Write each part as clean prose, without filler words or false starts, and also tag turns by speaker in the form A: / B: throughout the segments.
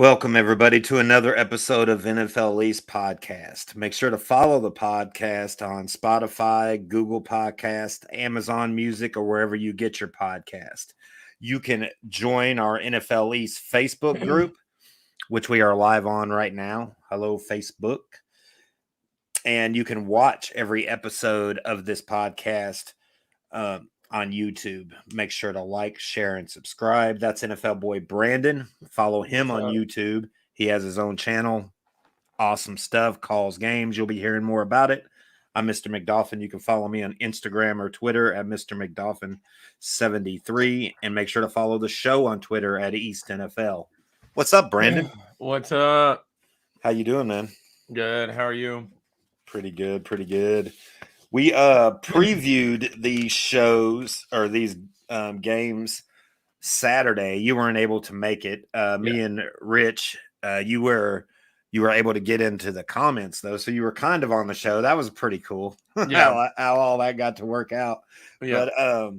A: Welcome, everybody, to another episode of NFL East Podcast. Make sure to follow the podcast on Spotify, Google Podcast, Amazon Music, or wherever you get your podcast. You can join our NFL East Facebook group, which we are live on right now. Hello, Facebook. And you can watch every episode of this podcast on YouTube. Make sure to like, share, and subscribe. That's NFL boy Brandon. Follow him on YouTube. He has his own channel. Awesome stuff. Calls games. You'll be hearing more about it. I'm Mr. McDolphin. You can follow me on Instagram or Twitter at Mr. McDolphin73. And make sure to follow the show on Twitter at East NFL. What's up, Brandon?
B: What's up?
A: How you doing, man?
B: Good. How are you?
A: Pretty good. Pretty good. We previewed these shows or these games Saturday. You weren't able to make it. Me and Rich, you were able to get into the comments though, so you were kind of on the show. That was pretty cool.
B: Yeah.
A: how all that got to work out.
B: Yeah.
A: But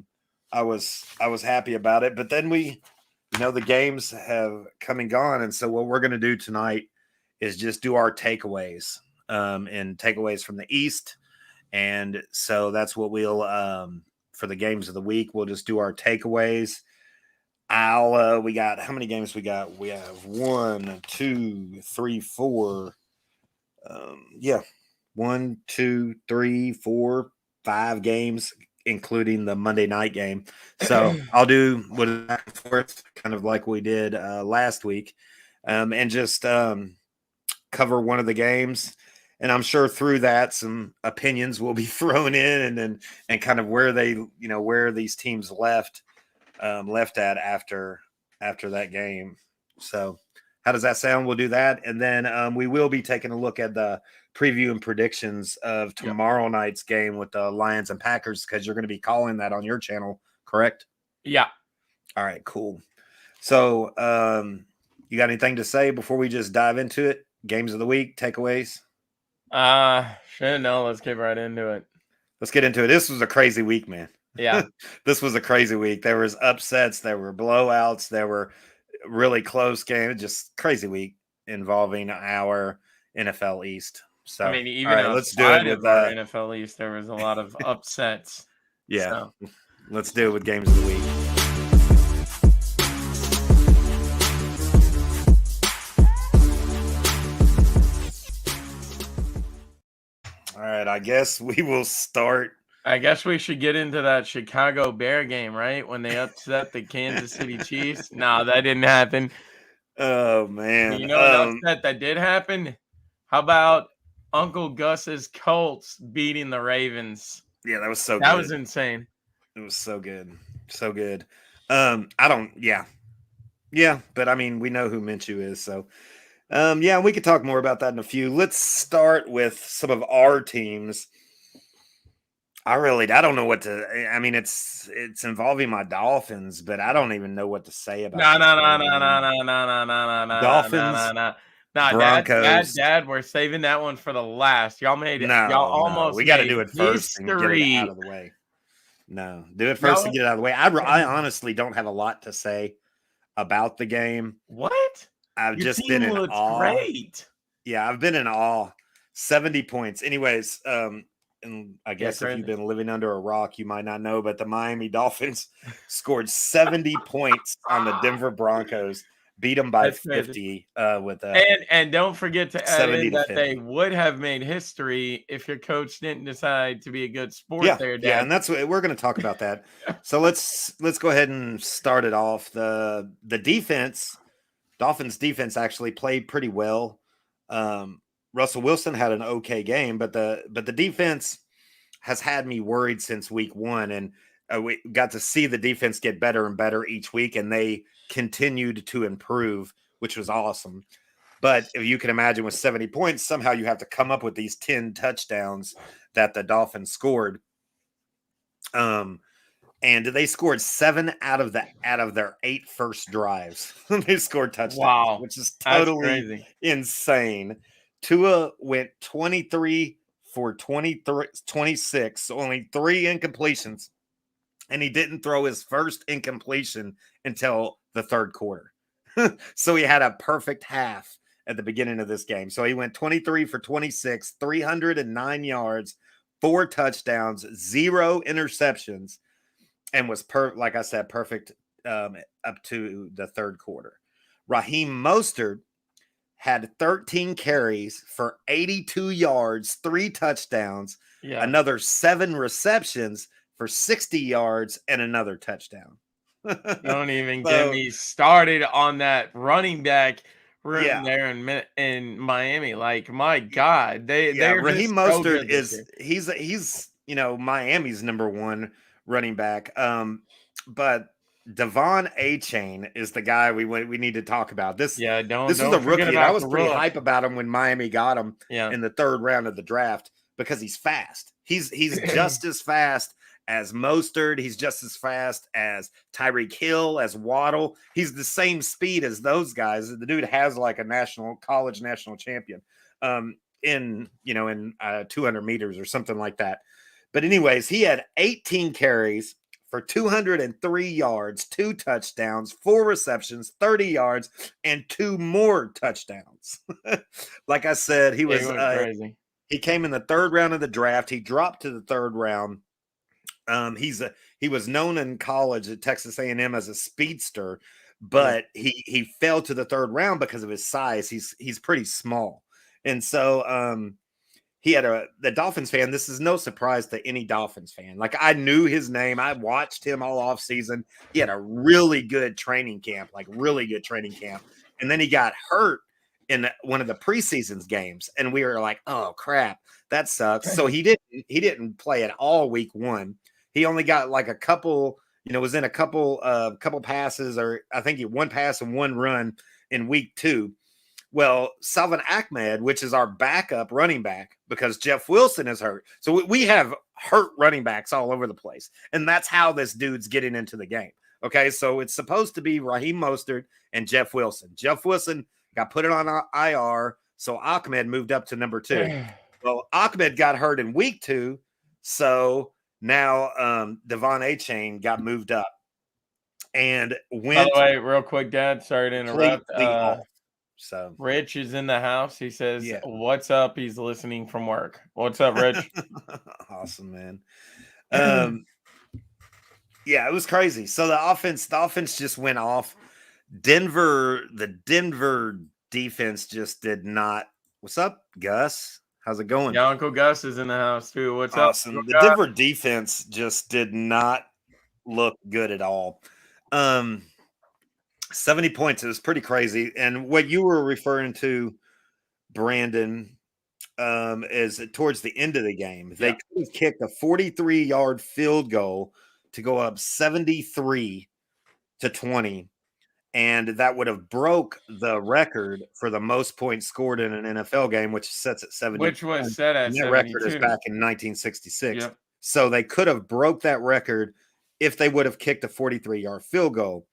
A: I was happy about it. But then the games have come and gone, and so what we're going to do tonight is just do our takeaways and takeaways from the East. And so that's what we'll for the games of the week. We'll just do our takeaways. We got how many games we got? We have 1, 2, 3, 4. 1, 2, 3, 4, 5 games, including the Monday night game. So I'll do what is back and forth, kind of like we did last week, and just cover one of the games. And I'm sure through that, some opinions will be thrown in, and kind of where where these teams left at after that game. So, how does that sound? We'll do that, and then we will be taking a look at the preview and predictions of tomorrow night's game with the Lions and Packers, because you're going to be calling that on your channel, correct?
B: Yeah.
A: All right, cool. So, you got anything to say before we just dive into it? Games of the week, takeaways.
B: No, let's get right into it.
A: Let's get into it. This was a crazy week, man.
B: Yeah.
A: This was a crazy week. There was upsets, there were blowouts, there were really close games, just crazy week involving our NFL East. So
B: I mean, even
A: let's do it with
B: our NFL East, there was a lot of upsets.
A: Yeah.
B: So.
A: Let's do it with games of the week. All right, I guess we will start.
B: I guess we should get into that Chicago Bear game, right? When they upset the Kansas City Chiefs. No, that didn't happen.
A: Oh, man.
B: You know an upset that did happen? How about Uncle Gus's Colts beating the Ravens?
A: Yeah, that was so good.
B: That was insane.
A: It was so good. So good. Yeah, but I mean, we know who Minshew is, so we could talk more about that in a few. Let's start with some of our teams. I don't know what to. I mean, it's involving my Dolphins, but I don't even know what to say about.
B: No.
A: Dolphins.
B: Broncos. Dad, we're saving that one for the last. Y'all almost.
A: We got to do it first and get it out of the way. No, do it first and get it out of the way. I honestly don't have a lot to say about the game.
B: What?
A: I've just been in awe.
B: Great.
A: Yeah, I've been in awe. 70 points. Anyways, and I guess if you've been living under a rock, you might not know, but the Miami Dolphins scored 70 points on the Denver Broncos, beat them by 50
B: and don't forget to add in that they would have made history if your coach didn't decide to be a good sport there, Dad.
A: Yeah, and that's what we're going to talk about that. So let's go ahead and start it off. The defense, Dolphins defense actually played pretty well. Russell Wilson had an okay game, but the defense has had me worried since week 1, and we got to see the defense get better and better each week, and they continued to improve, which was awesome. But if you can imagine, with 70 points, somehow you have to come up with these 10 touchdowns that the Dolphins scored. And they scored 7 out of their 8 first drives. They scored touchdowns, which is totally insane. Tua went 23 for 26, only 3 incompletions, and he didn't throw his first incompletion until the third quarter. So he had a perfect half at the beginning of this game. So he went 23 for 26, 309 yards, 4 touchdowns, 0 interceptions, and was like I said, perfect up to the third quarter. Raheem Mostert had 13 carries for 82 yards, 3 touchdowns, another 7 receptions for 60 yards, and another touchdown.
B: Don't even get me started on that running back room there in Miami. Like, my God, they're
A: Raheem
B: just so
A: Mostert
B: good this year.
A: he's Miami's number 1 running back. But Devon A-Chain is the guy we need to talk about. This
B: don't
A: was a
B: forget
A: rookie, and I
B: about
A: was
B: the
A: pretty
B: rook.
A: hype about him when Miami got him in the 3rd round of the draft because he's fast. He's just as fast as Mostert. He's just as fast as Tyreek Hill, as Waddle. He's the same speed as those guys. The dude has like a college national champion in 200 meters or something like that. But anyways, he had 18 carries for 203 yards, 2 touchdowns, 4 receptions, 30 yards, and 2 more touchdowns. Like I said, he was
B: crazy.
A: He came in the 3rd round of the draft. He dropped to the 3rd round. He was known in college at Texas A&M as a speedster, but he fell to the 3rd round because of his size. He's pretty small. And so he had the Dolphins fan. This is no surprise to any Dolphins fan. Like, I knew his name. I watched him all off season. He had a really good training camp. And then he got hurt in one of the preseason games, and we were like, "Oh crap, that sucks." So he didn't play at all week 1. He only got like a couple, was in a couple passes, or I think he 1 pass and 1 run in week 2. Well, Salvin Ahmed, which is our backup running back, because Jeff Wilson is hurt. So we have hurt running backs all over the place. And that's how this dude's getting into the game. Okay, so it's supposed to be Raheem Mostert and Jeff Wilson. Jeff Wilson got put it on IR, so Ahmed moved up to number 2. Well, Ahmed got hurt in week 2, so now Devon A-Chain got moved up. And went.
B: By the way, real quick, Dad, sorry to interrupt.
A: Off. So
B: Rich is in the house. He says, "What's up?" He's listening from work. What's up, Rich?
A: Awesome, man. Yeah, it was crazy. So the offense just went off. The Denver defense just did not. What's up, Gus? How's it going?
B: Yeah, Uncle Gus is in the house too. What's
A: awesome.
B: up?
A: The Denver defense just did not look good at all. 70 points. It was pretty crazy. And what you were referring to, Brandon, is towards the end of the game. They could have kicked a 43-yard field goal to go up 73-20, and that would have broke the record for the most points scored in an NFL game, which sets at 70.
B: Which was set at 72.
A: That record is back in 1966. Yep. So they could have broke that record if they would have kicked a 43-yard field goal.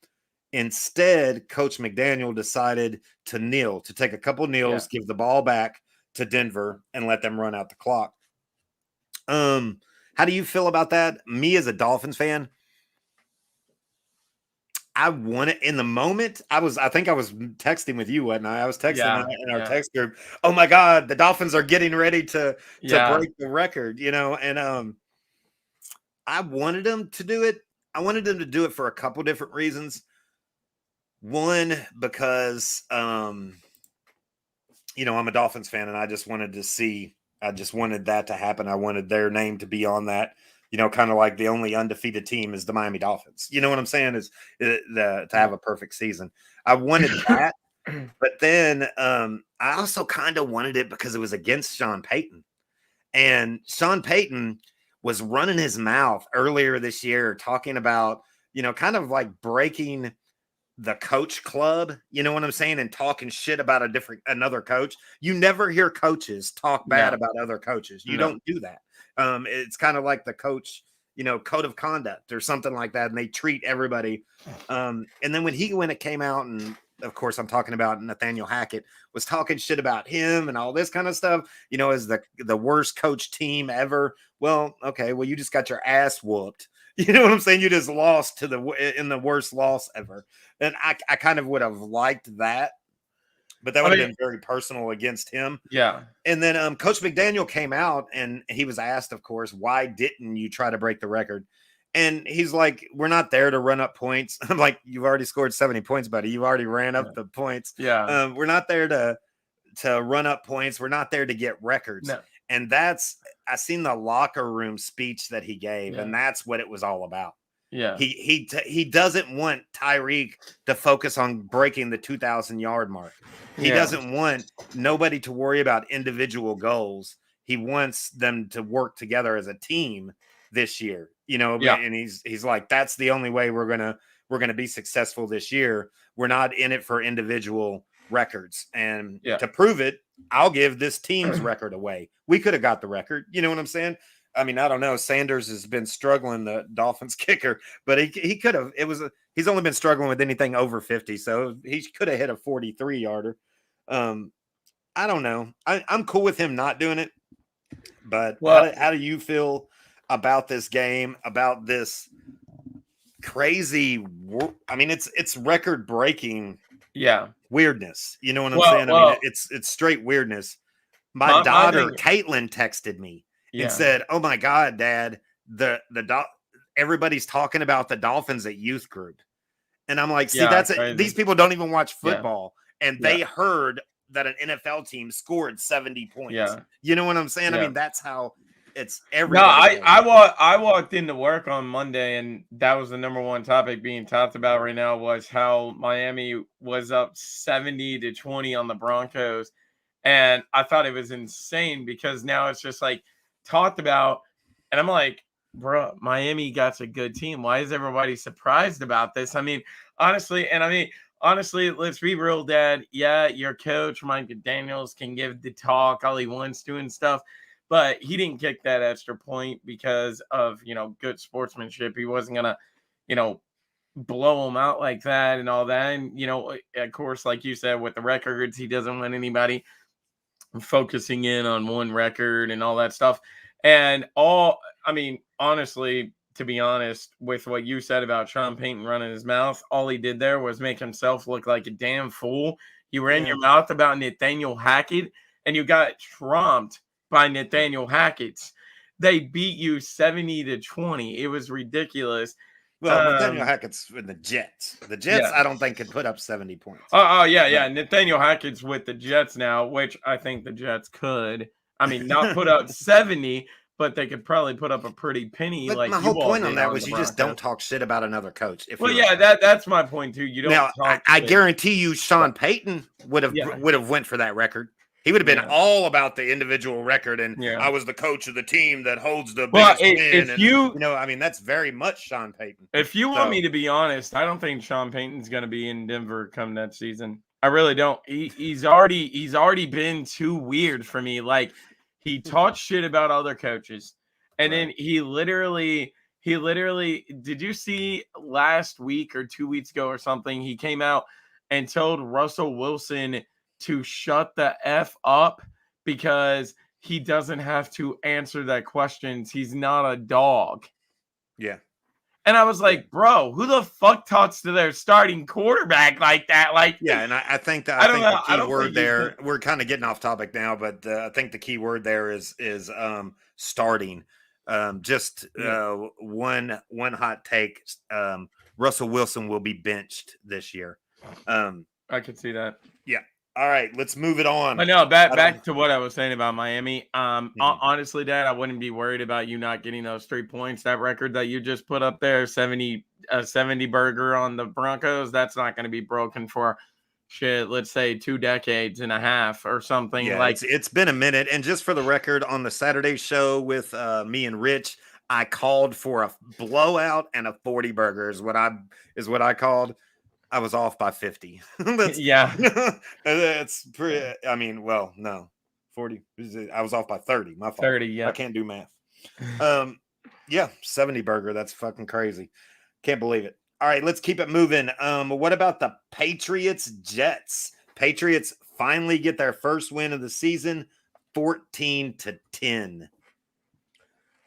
A: Instead, Coach McDaniel decided to take a couple kneels, give the ball back to Denver, and let them run out the clock. How do you feel about that? Me as a Dolphins fan, I want it in the moment. I think I was texting with you, wasn't I? I was texting in our text group. Oh my God, the Dolphins are getting ready to break the record, and I wanted them to do it. I wanted them to do it for a couple different reasons. One, because I'm a Dolphins fan, and I just wanted that to happen. I wanted their name to be on that. Kind of like the only undefeated team is the Miami Dolphins. You know what I'm saying? To have a perfect season. I wanted that, but then I also kind of wanted it because it was against Sean Payton, and Sean Payton was running his mouth earlier this year talking about kind of like breaking the coach club, you know what I'm saying, and talking shit about another coach. You never hear coaches talk bad about other coaches. You don't do that. It's kind of like the coach, code of conduct or something like that, and they treat everybody. And then when it came out, and of course I'm talking about Nathaniel Hackett was talking shit about him and all this kind of stuff, as the worst coach team ever. Well, okay, well, you just got your ass whooped, You know what I'm saying? You just lost in the worst loss ever. And I kind of would have liked that, but that would have been very personal against him.
B: Yeah.
A: And then Coach McDaniel came out and he was asked, of course, why didn't you try to break the record? And he's like, we're not there to run up points. I'm like, you've already scored 70 points, buddy. You already ran up the points.
B: Yeah.
A: We're not there to run up points. We're not there to get records.
B: No.
A: And I seen the locker room speech that he gave, and that's what it was all about.
B: Yeah.
A: He doesn't want Tyreek to focus on breaking the 2,000-yard mark. He doesn't want nobody to worry about individual goals. He wants them to work together as a team this year, and he's like, that's the only way we're gonna be successful this year. We're not in it for individual records. And to prove it, I'll give this team's record away. We could have got the record. You know what I'm saying? I mean, I don't know. Sanders has been struggling, the Dolphins kicker, but he could have. He's only been struggling with anything over 50, so he could have hit a 43-yarder. I don't know. I'm cool with him not doing it, but how do you feel about this game? About this crazy? I mean, it's record breaking. Weirdness. You know what I'm saying? I mean, it's straight weirdness. My daughter Caitlin texted me and said, "Oh my God, Dad, everybody's talking about the Dolphins at youth group," and I'm like, "See, that's it. These people don't even watch football, and they heard that an NFL team scored 70 points. You know what I'm saying? I mean, that's how it's everybody.
B: No, I walked into work on Monday, and that was the number one topic being talked about right now was how Miami was up 70-20 on the Broncos. And I thought it was insane because now it's just like talked about. And I'm like, bro, Miami got a good team. Why is everybody surprised about this? I mean, honestly, let's be real, Dad. Yeah, your coach, Mike Daniels, can give the talk all he wants to and stuff. But he didn't kick that extra point because of, good sportsmanship. He wasn't going to, blow him out like that and all that. And, of course, like you said, with the records, he doesn't want anybody focusing in on one record and all that stuff. And honestly, to be honest, with what you said about Sean Payton running his mouth, all he did there was make himself look like a damn fool. You ran your mouth about Nathaniel Hackett, and you got trumped by Nathaniel Hackett's. They beat you 70-20. It was ridiculous.
A: Well, Nathaniel Hackett's in the Jets. The Jets, I don't think, could put up 70 points.
B: Yeah. Nathaniel Hackett's with the Jets now, which I think the Jets could. I mean, not put up 70, but they could probably put up a pretty penny.
A: But
B: like
A: my whole point on that was you just don't talk shit about another coach.
B: That's my point too. You don't.
A: Now, I guarantee you, Sean Payton would have went for that record. He would have been all about the individual record, and I was the coach of the team that holds the biggest win. I mean, that's very much Sean Payton.
B: If you want me to be honest, I don't think Sean Payton's going to be in Denver come next season. I really don't. He's already been too weird for me. Like, he talks shit about other coaches, and then he literally. Did you see last week or 2 weeks ago or something? He came out and told Russell Wilson to shut the F up because he doesn't have to answer that questions. He's not a dog.
A: Yeah.
B: And I was like, bro, who the fuck talks to their starting quarterback like that? Like,
A: and I think the key word there, we're kind of getting off topic now, but I think the key word there is starting. One hot take. Russell Wilson will be benched this year.
B: I could see that.
A: Yeah. All right, let's move it on.
B: But no, back to what I was saying about Miami. Honestly, Dad, I wouldn't be worried about you not getting those 3 points. That record that you just put up there, 70 burger on the Broncos, that's not going to be broken for let's say 2 decades and a half or something.
A: Yeah, it's been a minute. And just for the record, on the Saturday show with me and Rich, I called for a blowout and a 40 burger is what I called. I was off by 50. That's pretty. I mean, well, no, 40. I was off by 30. My fault.
B: 30. Yeah,
A: I can't do math. 70 burger. That's fucking crazy. Can't believe it. All right, let's keep it moving. What about the Patriots Jets? Patriots finally get their first win of the season, 14-10.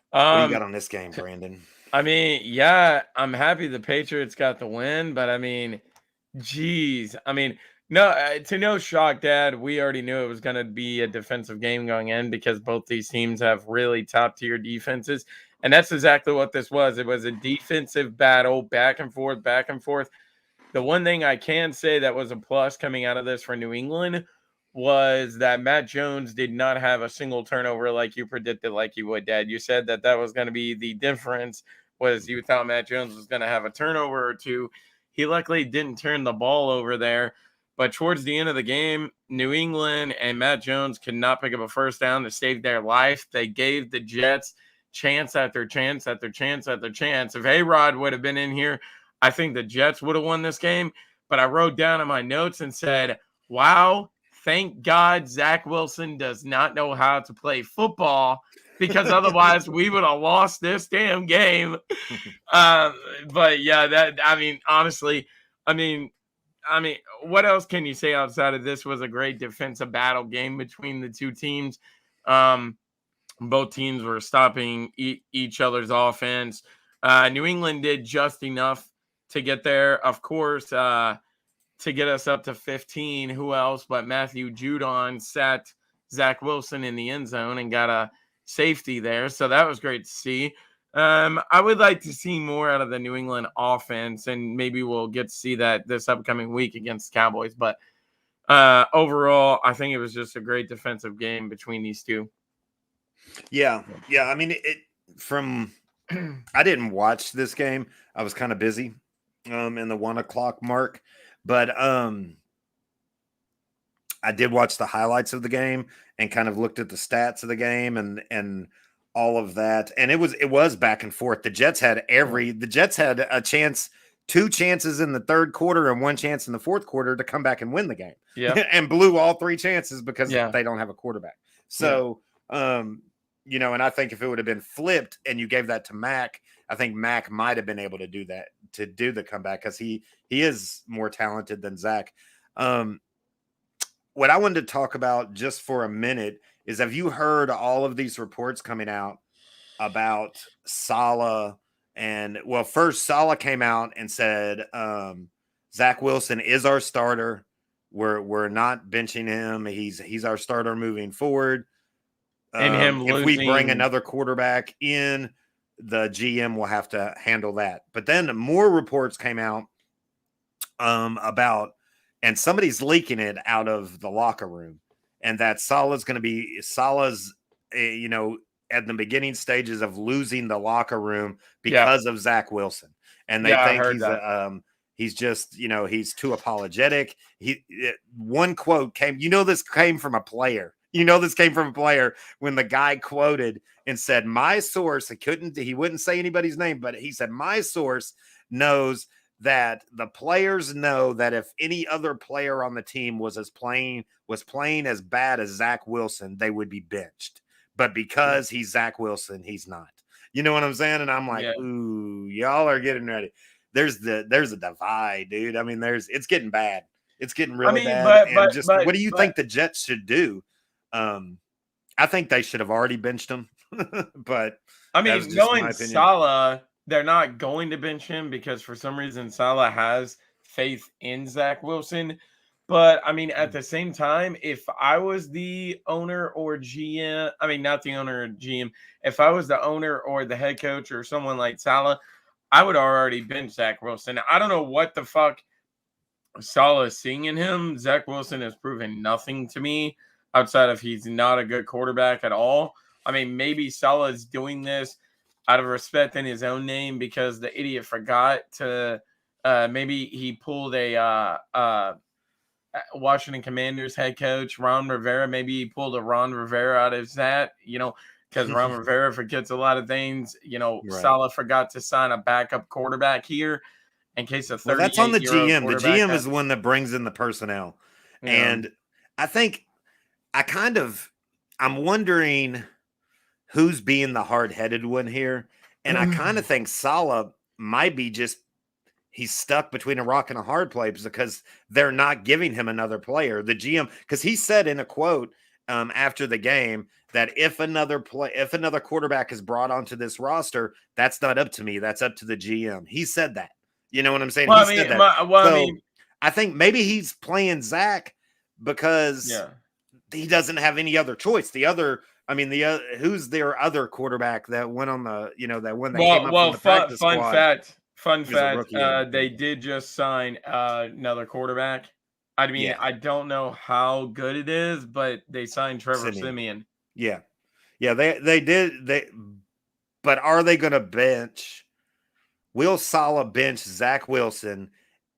A: What do you got on this game, Brandon?
B: I mean, yeah, I'm happy the Patriots got the win, but I mean, geez, I mean, no, to no shock, Dad, we already knew it was going to be a defensive game going in because both these teams have really top tier defenses. And that's exactly what this was. It was a defensive battle, back and forth, back and forth. The one thing I can say that was a plus coming out of this for New England was that Matt Jones did not have a single turnover like you predicted, like you would, Dad. You said that that was going to be the difference, was you thought Matt Jones was going to have a turnover or two. He luckily didn't turn the ball over there. But towards the end of the game, New England and Matt Jones could not pick up a first down to save their life. They gave the Jets chance after chance after chance after chance. If A-Rod would have been in here, I think the Jets would have won this game. But I wrote down in my notes and said, wow, thank God Zach Wilson does not know how to play football, because otherwise we would have lost this damn game. Uh, but yeah, that, I mean, honestly, I mean, what else can you say outside of this was a great defensive battle game between the two teams? Um, both teams were stopping each other's offense. New England did just enough to get there, of course, to get us up to 15. Who else but Matthew Judon sat Zach Wilson in the end zone and got a safety there. So that was great to see. I would like to see more out of the New England offense, and maybe we'll get to see that this upcoming week against the Cowboys. But overall, I think it was just a great defensive game between these two.
A: Yeah. I mean, from I didn't watch this game. I was kind of busy in the 1:00 mark, but I did watch the highlights of the game and kind of looked at the stats of the game and all of that. And it was back and forth. The Jets had a chance, 2 chances in the third quarter and 1 chance in the fourth quarter to come back and win the game.
B: Yeah.
A: And blew all 3 chances because
B: Yeah.
A: they don't have a quarterback. So, you know, and I think if it would have been flipped and you gave that to Mac, I think Mac might have been able to do that, to do the comeback, because he is more talented than Zach. What I wanted to talk about just for a minute is, have you heard all of these reports coming out about Saleh? And well, first Saleh came out and said Zach Wilson is our starter. We're not benching him. He's our starter moving forward.
B: And him
A: If we bring
B: losing-
A: another quarterback in, the GM will have to handle that. But then more reports came out about, and somebody's leaking it out of the locker room, and that Saleh's, you know, at the beginning stages of losing the locker room because of Zach Wilson, and they think he's just, you know, he's too apologetic. One quote came, this came from a player. This came from a player when the guy quoted and said, my source, he wouldn't say anybody's name, but he said, my source knows that the players know that if any other player on the team was playing as bad as Zach Wilson, they would be benched. But because he's Zach Wilson, he's not. You know what I'm saying? And I'm like, ooh, y'all are getting ready. There's a divide, dude. I mean, it's getting bad. It's getting really bad. What do you think the Jets should do? I think they should have already benched him. But
B: I mean, knowing Saleh, they're not going to bench him because for some reason Saleh has faith in Zach Wilson. But I mean, at the same time, if I was the owner or GM, I mean, not the owner or GM, if I was the owner or the head coach or someone like Saleh, I would already bench Zach Wilson. I don't know what the fuck Saleh is seeing in him. Zach Wilson has proven nothing to me outside of he's not a good quarterback at all. I mean, maybe Saleh is doing this out of respect in his own name because the idiot forgot to maybe he pulled a Washington Commanders head coach, Ron Rivera. Maybe he pulled a Ron Rivera out of his hat, because Ron Rivera forgets a lot of things. Right. Saleh forgot to sign a backup quarterback here in case of 38-year-old
A: that's on the GM. The GM
B: is
A: the one that brings in the personnel. Yeah. And I think I'm wondering who's being the hard-headed one here. And I kind of think Saleh might be he's stuck between a rock and a hard place because they're not giving him another player. The GM, because he said in a quote, after the game that if another quarterback is brought onto this roster, that's not up to me. That's up to the GM. He said that. You know what I'm saying?
B: Well,
A: He
B: I mean,
A: said that.
B: I mean,
A: I think maybe he's playing Zach because
B: yeah.
A: he doesn't have any other choice. Who's their other quarterback that went on the, that one that came up from the practice squad?
B: Fun
A: He was a
B: fact.
A: rookie.
B: They did just sign another quarterback. I mean,
A: Yeah.
B: I don't know how good it is, but they signed Trevor
A: Simeon.
B: Simeon.
A: Yeah. They did. But are they going to bench? Will Saleh bench Zach Wilson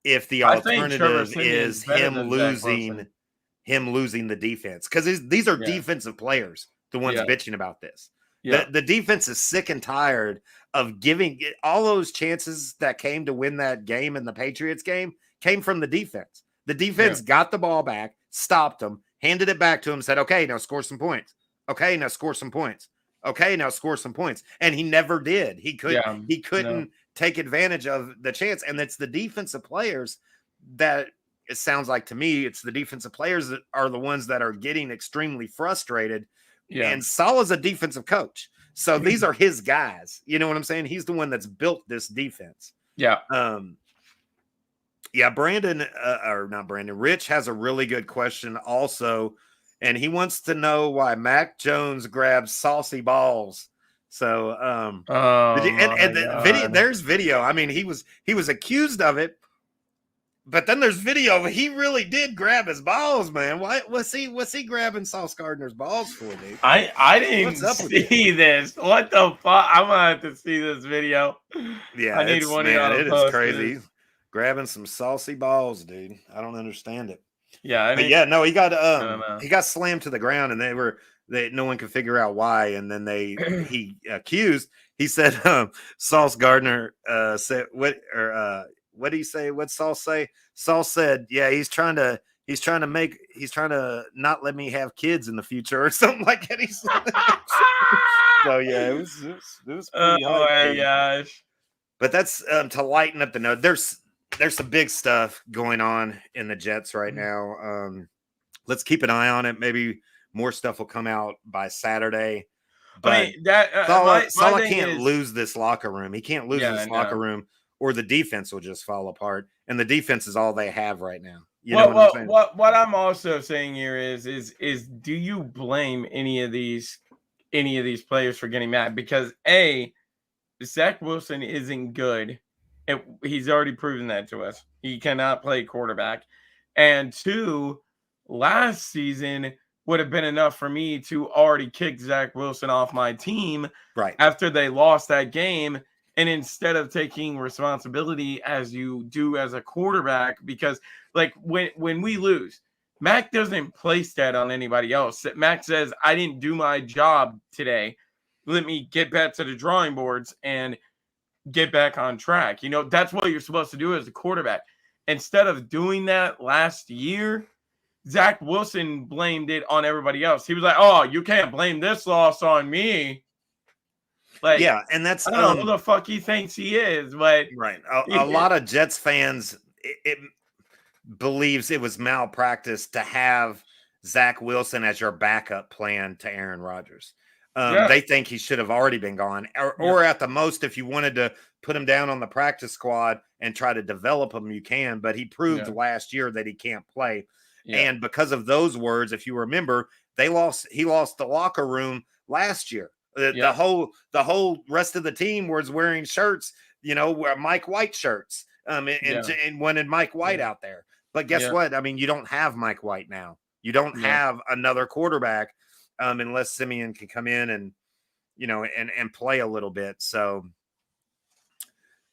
A: if the
B: I think Trevor
A: alternative
B: Simeon's
A: is
B: better than Zach Wilson.
A: him losing the defense? Because these are
B: Yeah.
A: defensive players, the ones
B: Yeah.
A: bitching about this.
B: Yeah.
A: The defense is sick and tired of giving all those chances that came to win that game in the Patriots game came from the defense. The defense got the ball back, stopped them, handed it back to him, said, okay, now score some points. Okay, now score some points. Okay, now score some points. And he never did. He couldn't take advantage of the chance. And it's the defensive players that it sounds like to me, it's the defensive players that are the ones that are getting extremely frustrated.
B: Yeah.
A: And Saleh's a defensive coach. So these are his guys. You know what I'm saying? He's the one that's built this defense.
B: Yeah.
A: Rich has a really good question also. And he wants to know why Mac Jones grabs saucy balls. So, there's video. I mean, he was accused of it, but then there's video. He really did grab his balls, man. What's he grabbing Sauce Gardner's balls for, dude?
B: I didn't see this. What the fuck? I'm gonna have to see this video.
A: Yeah,
B: I need one of y'all to post
A: is crazy.
B: this.
A: Grabbing some saucy balls, dude. I don't understand it.
B: Yeah,
A: he got slammed to the ground, and no one could figure out why. And then he said, Sauce Gardner said what did he say? What Sauce say? Sauce said, yeah, he's trying to not let me have kids in the future or something like that. He said. So yeah, it was pretty
B: oh my gosh.
A: But that's to lighten up the note. There's some big stuff going on in the Jets right now. Let's keep an eye on it. Maybe more stuff will come out by Saturday. But Saleh can't lose this locker room. He can't lose this locker room, or the defense will just fall apart. And the defense is all they have right now. You know what I'm saying?
B: What I'm also saying here is do you blame any of these players for getting mad? Because Zach Wilson isn't good. He's already proven that to us. He cannot play quarterback. And 2, last season would have been enough for me to already kick Zach Wilson off my team after they lost that game. And instead of taking responsibility as you do as a quarterback, because like when we lose, Mac doesn't place that on anybody else. Mac says, I didn't do my job today. Let me get back to the drawing boards and get back on track. That's what you're supposed to do as a quarterback. Instead of doing that last year, Zach Wilson blamed it on everybody else. He was like, oh, you can't blame this loss on me. Like,
A: yeah, and that's
B: I don't know who the fuck he thinks he is, but
A: a lot of Jets fans it believes it was malpractice to have Zach Wilson as your backup plan to Aaron Rodgers. They think he should have already been gone, or at the most, if you wanted to put him down on the practice squad and try to develop him, you can. But he proved last year that he can't play, and because of those words, if you remember, he lost the locker room last year. The whole rest of the team was wearing shirts, Mike White shirts, and wanted Mike White out there. But guess what? I mean, you don't have Mike White now. You don't have another quarterback. Unless Simeon can come in and, and play a little bit. So,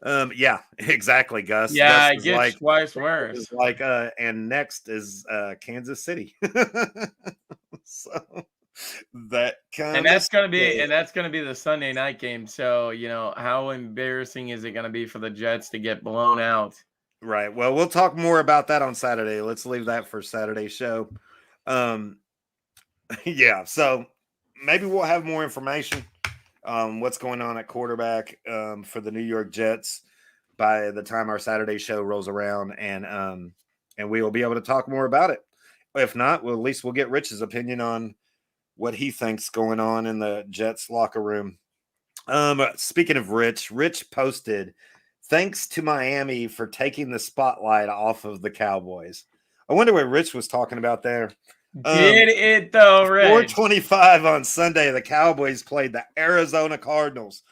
A: exactly, Gus.
B: Yeah,
A: Gus
B: it gets twice worse.
A: And next is Kansas City. So that's gonna be
B: the Sunday night game. So how embarrassing is it gonna be for the Jets to get blown out?
A: Right. Well, we'll talk more about that on Saturday. Let's leave that for Saturday's show. Yeah, so maybe we'll have more information what's going on at quarterback for the New York Jets by the time our Saturday show rolls around, and we will be able to talk more about it. If not, well, at least we'll get Rich's opinion on what he thinks going on in the Jets locker room. Speaking of Rich posted, thanks to Miami for taking the spotlight off of the Cowboys. I wonder what Rich was talking about there.
B: Did it though, Rich?
A: 4:25 on Sunday, the Cowboys played the Arizona Cardinals.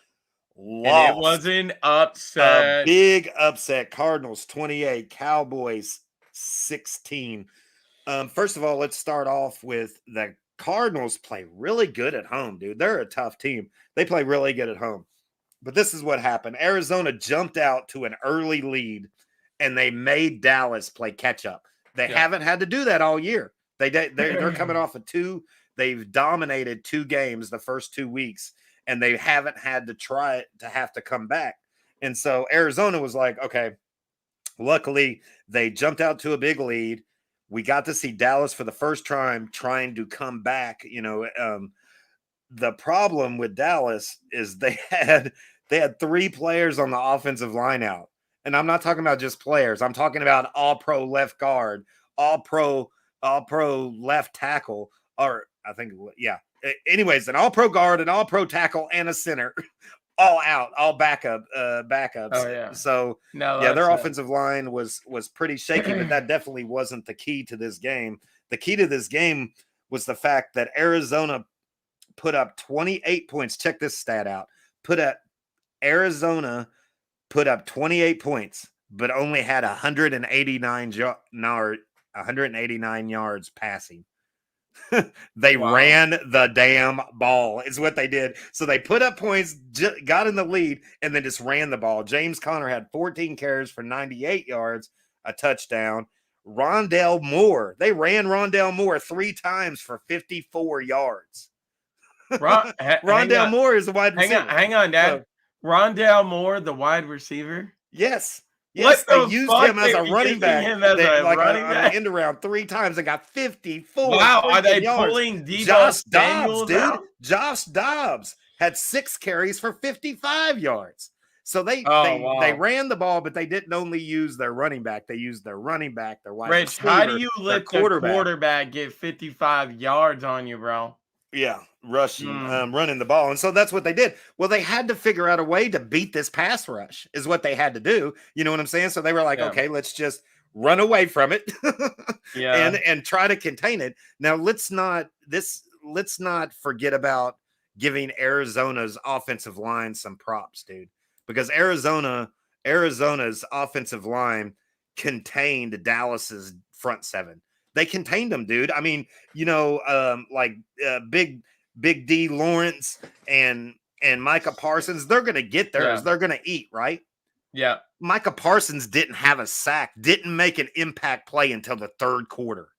B: And it
A: Lost.
B: was an
A: A
B: upset.
A: big upset. Cardinals 28, Cowboys 16. First of all, let's start off with the Cardinals play really good at home, dude. They're a tough team. They play really good at home. But this is what happened. Arizona jumped out to an early lead and they made Dallas play catch up. They haven't had to do that all year. They're coming off of two. They've dominated 2 games the first 2 weeks, and they haven't had to try it to have to come back. And so Arizona was like, okay, luckily they jumped out to a big lead. We got to see Dallas for the first time trying to come back. The problem with Dallas is they had 3 players on the offensive line out. And I'm not talking about just players. I'm talking about all pro left guard, all pro left tackle, or I think, yeah. Anyways, an all pro guard, an all pro tackle, and a center, all out, all backups.
B: Oh yeah.
A: So
B: No,
A: yeah, their offensive line was pretty shaky, but that definitely wasn't the key to this game. The key to this game was the fact that Arizona put up 28 points. Check this stat out. Arizona put up 28 points, but only had 189 yards passing. They ran the damn ball is what they did. So they put up points, got in the lead, and then just ran the ball. James Conner had 14 carries for 98 yards, a touchdown. Rondale Moore, they ran Rondale Moore 3 times for 54 yards. Rondale Moore is the wide receiver.
B: Hang on, Dad. Rondale Moore, the wide receiver?
A: Yes. Yes, they used him as a running back.
B: Him as a running
A: on an end around 3 times and got 54.
B: Wow, are they
A: yards.
B: pulling Debo
A: Josh
B: Samuels
A: Dobbs, dude?
B: out?
A: Josh Dobbs had 6 carries for 55 yards. So they ran the ball, but they didn't only use their running back. They used their running back, their wide receiver.
B: How do you let the quarterback get 55 yards on you, bro?
A: Yeah, rushing, running the ball. And so that's what they did. Well, they had to figure out a way to beat this pass rush is what they had to do. You know what I'm saying? So they were like, okay, let's just run away from it and try to contain it. Now, let's not forget about giving Arizona's offensive line some props, dude, because Arizona's offensive line contained Dallas's front 7. They contained them, dude. I mean, Big D Lawrence and Micah Parsons, they're going to get theirs. They're going to eat, right?
B: Yeah.
A: Micah Parsons didn't have a sack, didn't make an impact play until the 3rd quarter.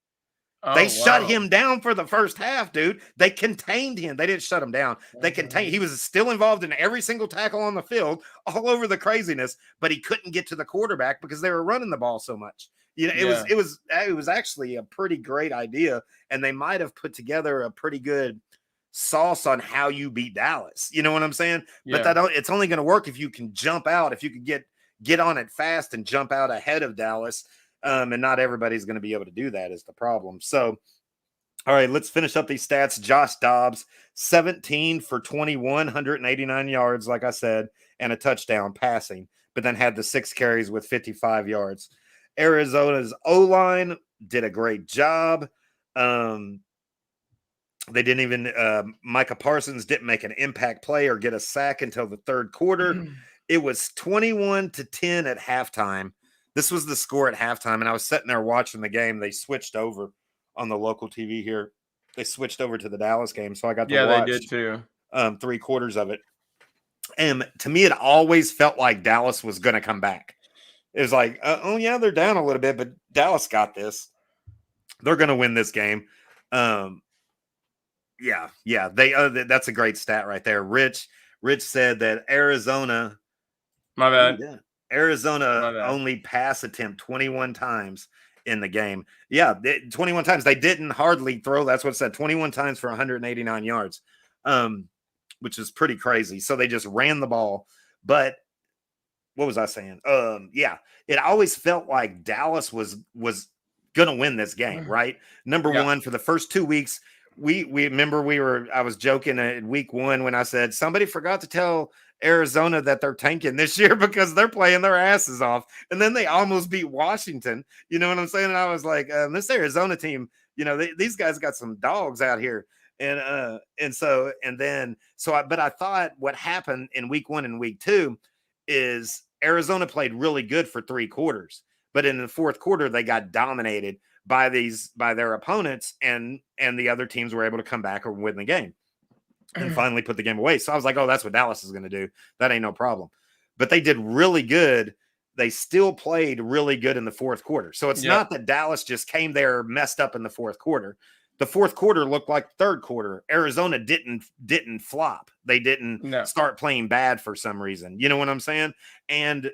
A: They shut him down for the first half, dude. They contained him. They didn't shut him down. They contained. He was still involved in every single tackle on the field, all over the craziness, but he couldn't get to the quarterback because they were running the ball so much. It was actually a pretty great idea, and they might have put together a pretty good sauce on how you beat Dallas. You know what I'm saying? Yeah. But it's only going to work if you can jump out, if you can get on it fast and jump out ahead of Dallas. And not everybody's going to be able to do that is the problem. So, all right, let's finish up these stats. Josh Dobbs, 17 for 21, 189 yards, like I said, and a touchdown passing, but then had the 6 carries with 55 yards. Arizona's O-line did a great job. They didn't even Micah Parsons didn't make an impact play or get a sack until the 3rd quarter. It was 21-10 at halftime. This was the score at halftime, and I was sitting there watching the game. They switched over on the local TV here. They switched over to the Dallas game, so I got to watch.
B: They did too.
A: 3 quarters of it. And to me, it always felt like Dallas was going to come back. It was like, they're down a little bit, but Dallas got this. They're going to win this game. That's a great stat right there. Rich said that Arizona.
B: My bad.
A: Arizona only pass attempt 21 times in the game. Yeah, 21 times. They didn't hardly throw. That's what it said. 21 times for 189 yards, which is pretty crazy. So they just ran the ball. But what was I saying? It always felt like Dallas was going to win this game, right? Number
B: Yeah.
A: one, for the first 2 weeks, we remember I was joking at week 1 when I said somebody forgot to tell Arizona that they're tanking this year because they're playing their asses off, and then they almost beat Washington. You know what I'm saying? And I was like, this Arizona team, these guys got some dogs out here. But I thought what happened in week 1 and week 2 is Arizona played really good for 3 quarters, but in the fourth quarter they got dominated by their opponents, and the other teams were able to come back or win the game and finally put the game away. So I was like, oh, that's what Dallas is going to do. That ain't no problem. But they did really good. They still played really good in the fourth quarter. So it's not that Dallas just came there messed up in the fourth quarter. The fourth quarter looked like third quarter. Arizona didn't flop. They didn't start playing bad for some reason. You know what I'm saying? And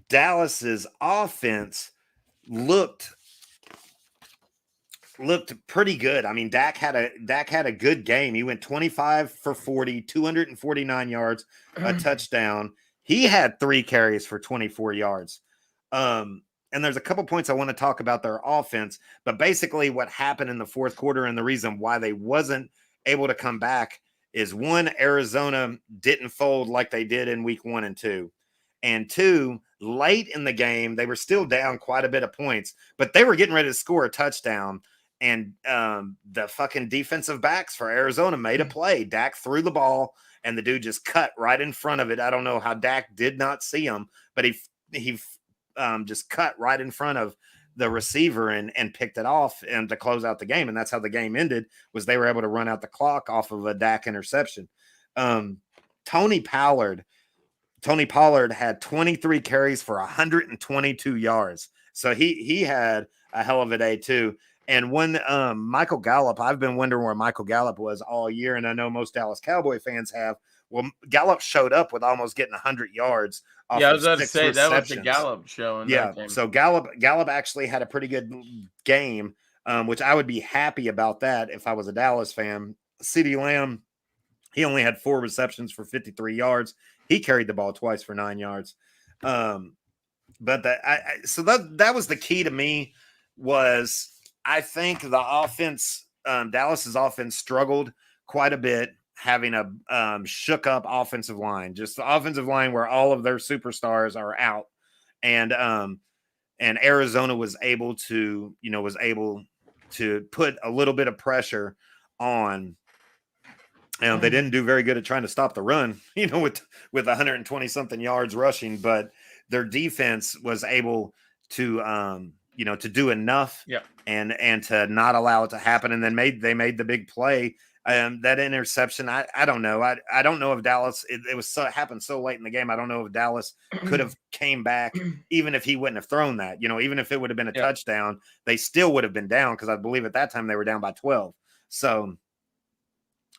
A: Dallas's offense looked pretty good. I mean, Dak had a good game. He went 25 for 40, 249 yards, a touchdown. He had 3 carries for 24 yards. And there's a couple points I want to talk about their offense, but basically what happened in the fourth quarter and the reason why they wasn't able to come back is, 1, Arizona didn't fold like they did in week 1 and 2. And 2, late in the game, they were still down quite a bit of points, but they were getting ready to score a touchdown. And the fucking defensive backs for Arizona made a play. Dak threw the ball, and the dude just cut right in front of it. I don't know how Dak did not see him, but he just cut right in front of the receiver and picked it off and to close out the game. And that's how the game ended, was they were able to run out the clock off of a Dak interception. Tony Pollard had 23 carries for 122 yards. So he had a hell of a day too. And when Michael Gallup, I've been wondering where Michael Gallup was all year, and I know most Dallas Cowboy fans have. Well, Gallup showed up with almost getting 100 yards.
B: Yeah, I was about to say that was the Gallup show in that game.
A: So Gallup actually had a pretty good game, which I would be happy about that if I was a Dallas fan. CeeDee Lamb, he only had 4 receptions for 53 yards. He carried the ball twice for 9 yards. But that was the key to me. Was I think the offense, Dallas's offense struggled quite a bit, having a shook up offensive line, just the offensive line where all of their superstars are out. And Arizona was able to put a little bit of pressure on. And they didn't do very good at trying to stop the run, with 120 something yards rushing, but their defense was able to, to do enough and to not allow it to happen. And then they made the big play. That interception, I don't know. I don't know if Dallas, it happened so late in the game. I don't know if Dallas could have came back, even if he wouldn't have thrown that, even if it would have been a touchdown, they still would have been down. Cause I believe at that time they were down by 12. So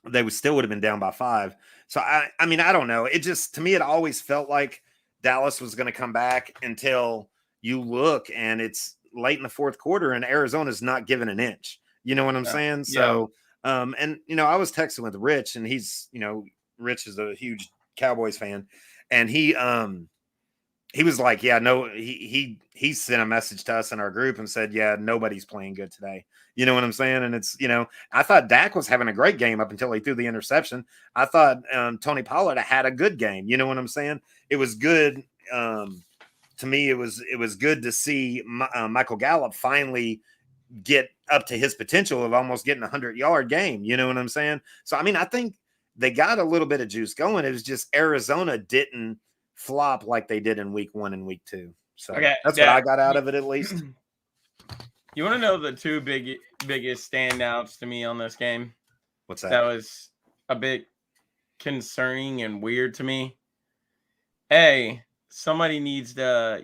A: they still would have been down by 5. So I mean, I don't know. It just, to me, it always felt like Dallas was going to come back until you look and it's late in the fourth quarter and Arizona's not giving an inch. You know what I'm saying? So, and I was texting with Rich, and he's, Rich is a huge Cowboys fan, and he was like, he sent a message to us in our group and said, nobody's playing good today. You know what I'm saying? And it's, I thought Dak was having a great game up until he threw the interception. I thought Tony Pollard had a good game. You know what I'm saying? It was good. To me, it was good to see Michael Gallup finally get up to his potential of almost getting a 100-yard game. You know what I'm saying? So, I mean, I think they got a little bit of juice going. It was just Arizona didn't flop like they did in week 1 and week 2. So that's what I got out of it, at least.
B: You want to know the 2 biggest standouts to me on this game?
A: What's that?
B: That was a bit concerning and weird to me. A, somebody needs to,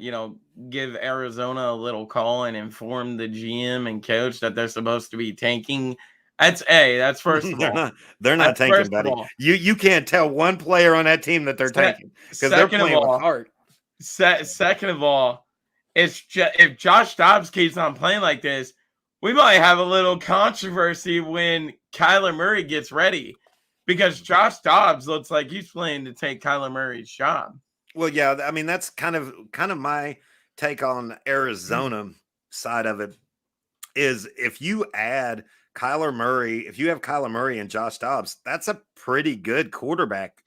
B: give Arizona a little call and inform the GM and coach that they're supposed to be tanking. That's first of all.
A: They're not tanking, buddy. You can't tell one player on that team that they're tanking because they're playing with heart.
B: Second of all, it's just, if Josh Dobbs keeps on playing like this, we might have a little controversy when Kyler Murray gets ready, because Josh Dobbs looks like he's playing to take Kyler Murray's job.
A: Well, yeah, I mean, that's kind of my take on Arizona side of it is if you add Kyler Murray, if you have Kyler Murray and Josh Dobbs, that's a pretty good quarterback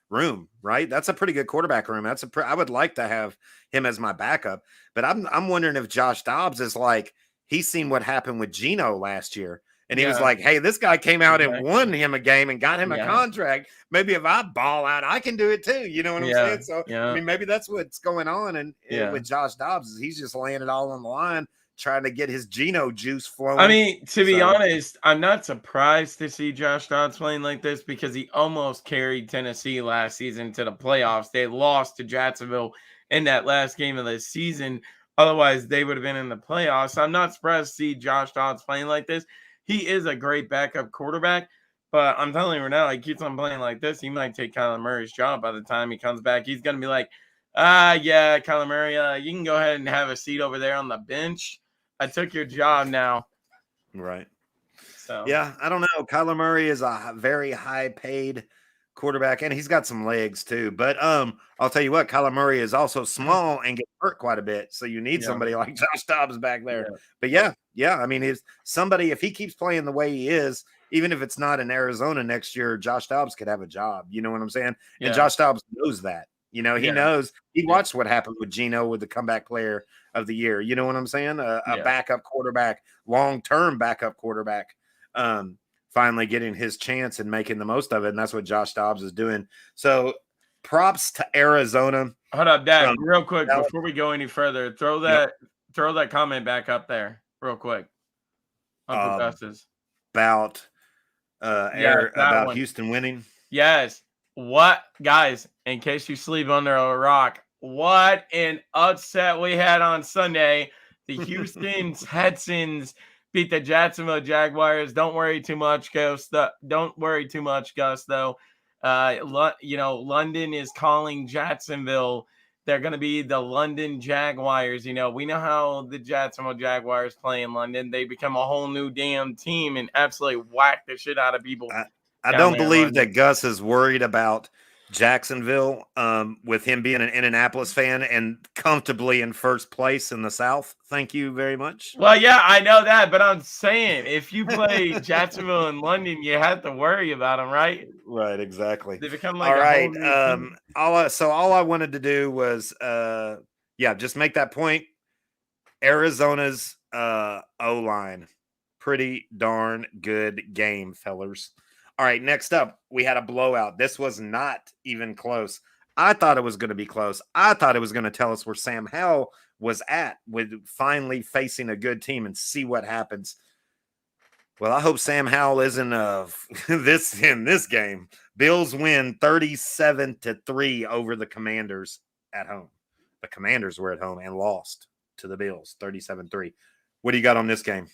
A: room, right? That's a pretty good quarterback room. I would like to have him as my backup, but I'm wondering if Josh Dobbs is like he's seen what happened with Geno last year. And he was
B: Yeah,
A: like, hey, this guy came out and won
B: exactly.
A: him a game and got him a
B: Yeah,
A: contract. Maybe if I ball out, I can do it too. You know what I'm
B: yeah,
A: saying? So, I
B: yeah,
A: mean, maybe that's what's going on. And
B: yeah.
A: with Josh Dobbs, is he's just laying it all on the line, trying to get his Geno juice
B: I
A: flowing.
B: mean, to be
A: So,
B: honest, I'm not surprised to see Josh Dobbs playing like this because he almost carried Tennessee last season to the playoffs. They lost to Jacksonville in that last game of the season. Otherwise, they would have been in the playoffs. So I'm not surprised to see Josh Dobbs playing like this. He is a great backup quarterback, but I'm telling you right now, he keeps on playing like this. He might take Kyler Murray's job by the time he comes back. He's going to be like, yeah, Kyler Murray, you can go ahead and have a seat over there on the bench. I took your job now.
A: right.
B: So
A: Yeah, I don't know. Kyler Murray is a very high paid quarterback, and he's got some legs too. But I'll tell you what, Kyler Murray is also small and gets hurt quite a bit. So you need
B: yeah,
A: somebody like Josh Dobbs back there.
B: yeah,
A: But yeah. I mean, if somebody, if he keeps playing the way he is, even if it's not in Arizona next year, Josh Dobbs could have a job. You know what I'm saying? And
B: yeah,
A: Josh Dobbs knows that. You know, he
B: yeah,
A: knows he
B: yeah,
A: watched what happened with Geno with the comeback player of the year. You know what I'm saying? A
B: yeah.
A: backup quarterback, long term backup quarterback. Um, Finally getting his chance and making the most of it. And that's what Josh Dobbs is doing. So props to Arizona.
B: Hold up, Dad,
A: Um,
B: real quick
A: that was,
B: before we go any further.
A: yep.
B: Throw that comment back up there, real quick. Uncle
A: Uh,
B: Gus's.
A: about
B: Yes, that
A: about
B: one.
A: Houston winning.
B: Yes. What, guys? In case you sleep under a rock, what an upset we had on Sunday. The Houston Texans beat the Jacksonville Jaguars. Don't worry too much, Ghost. Don't worry too much, Gus. Though, London is calling Jacksonville. They're going to be the London Jaguars. You know, we know how the Jacksonville Jaguars play in London. They become a whole new damn team and absolutely whack the shit out of people
A: I
B: down
A: don't
B: there in
A: believe
B: London.
A: that Gus is worried about Jacksonville with him being an Indianapolis fan and comfortably in first place in the South. Thank you very much.
B: Well, yeah, I know that, but I'm saying if you play Jacksonville and London, you have to worry about them, right?
A: Right, exactly.
B: They become like
A: All
B: a whole
A: right.
B: new team.
A: All I wanted to do was just make that point. Arizona's O-line. Pretty darn good game, fellers. All right, next up, we had a blowout. This was not even close. I thought it was going to be close. I thought it was going to tell us where Sam Howell was at with finally facing a good team and see what happens. Well, I hope Sam Howell isn't this in this game. Bills win 37-3 over the Commanders at home. The Commanders were at home and lost to the Bills 37-3. What do you got on this game?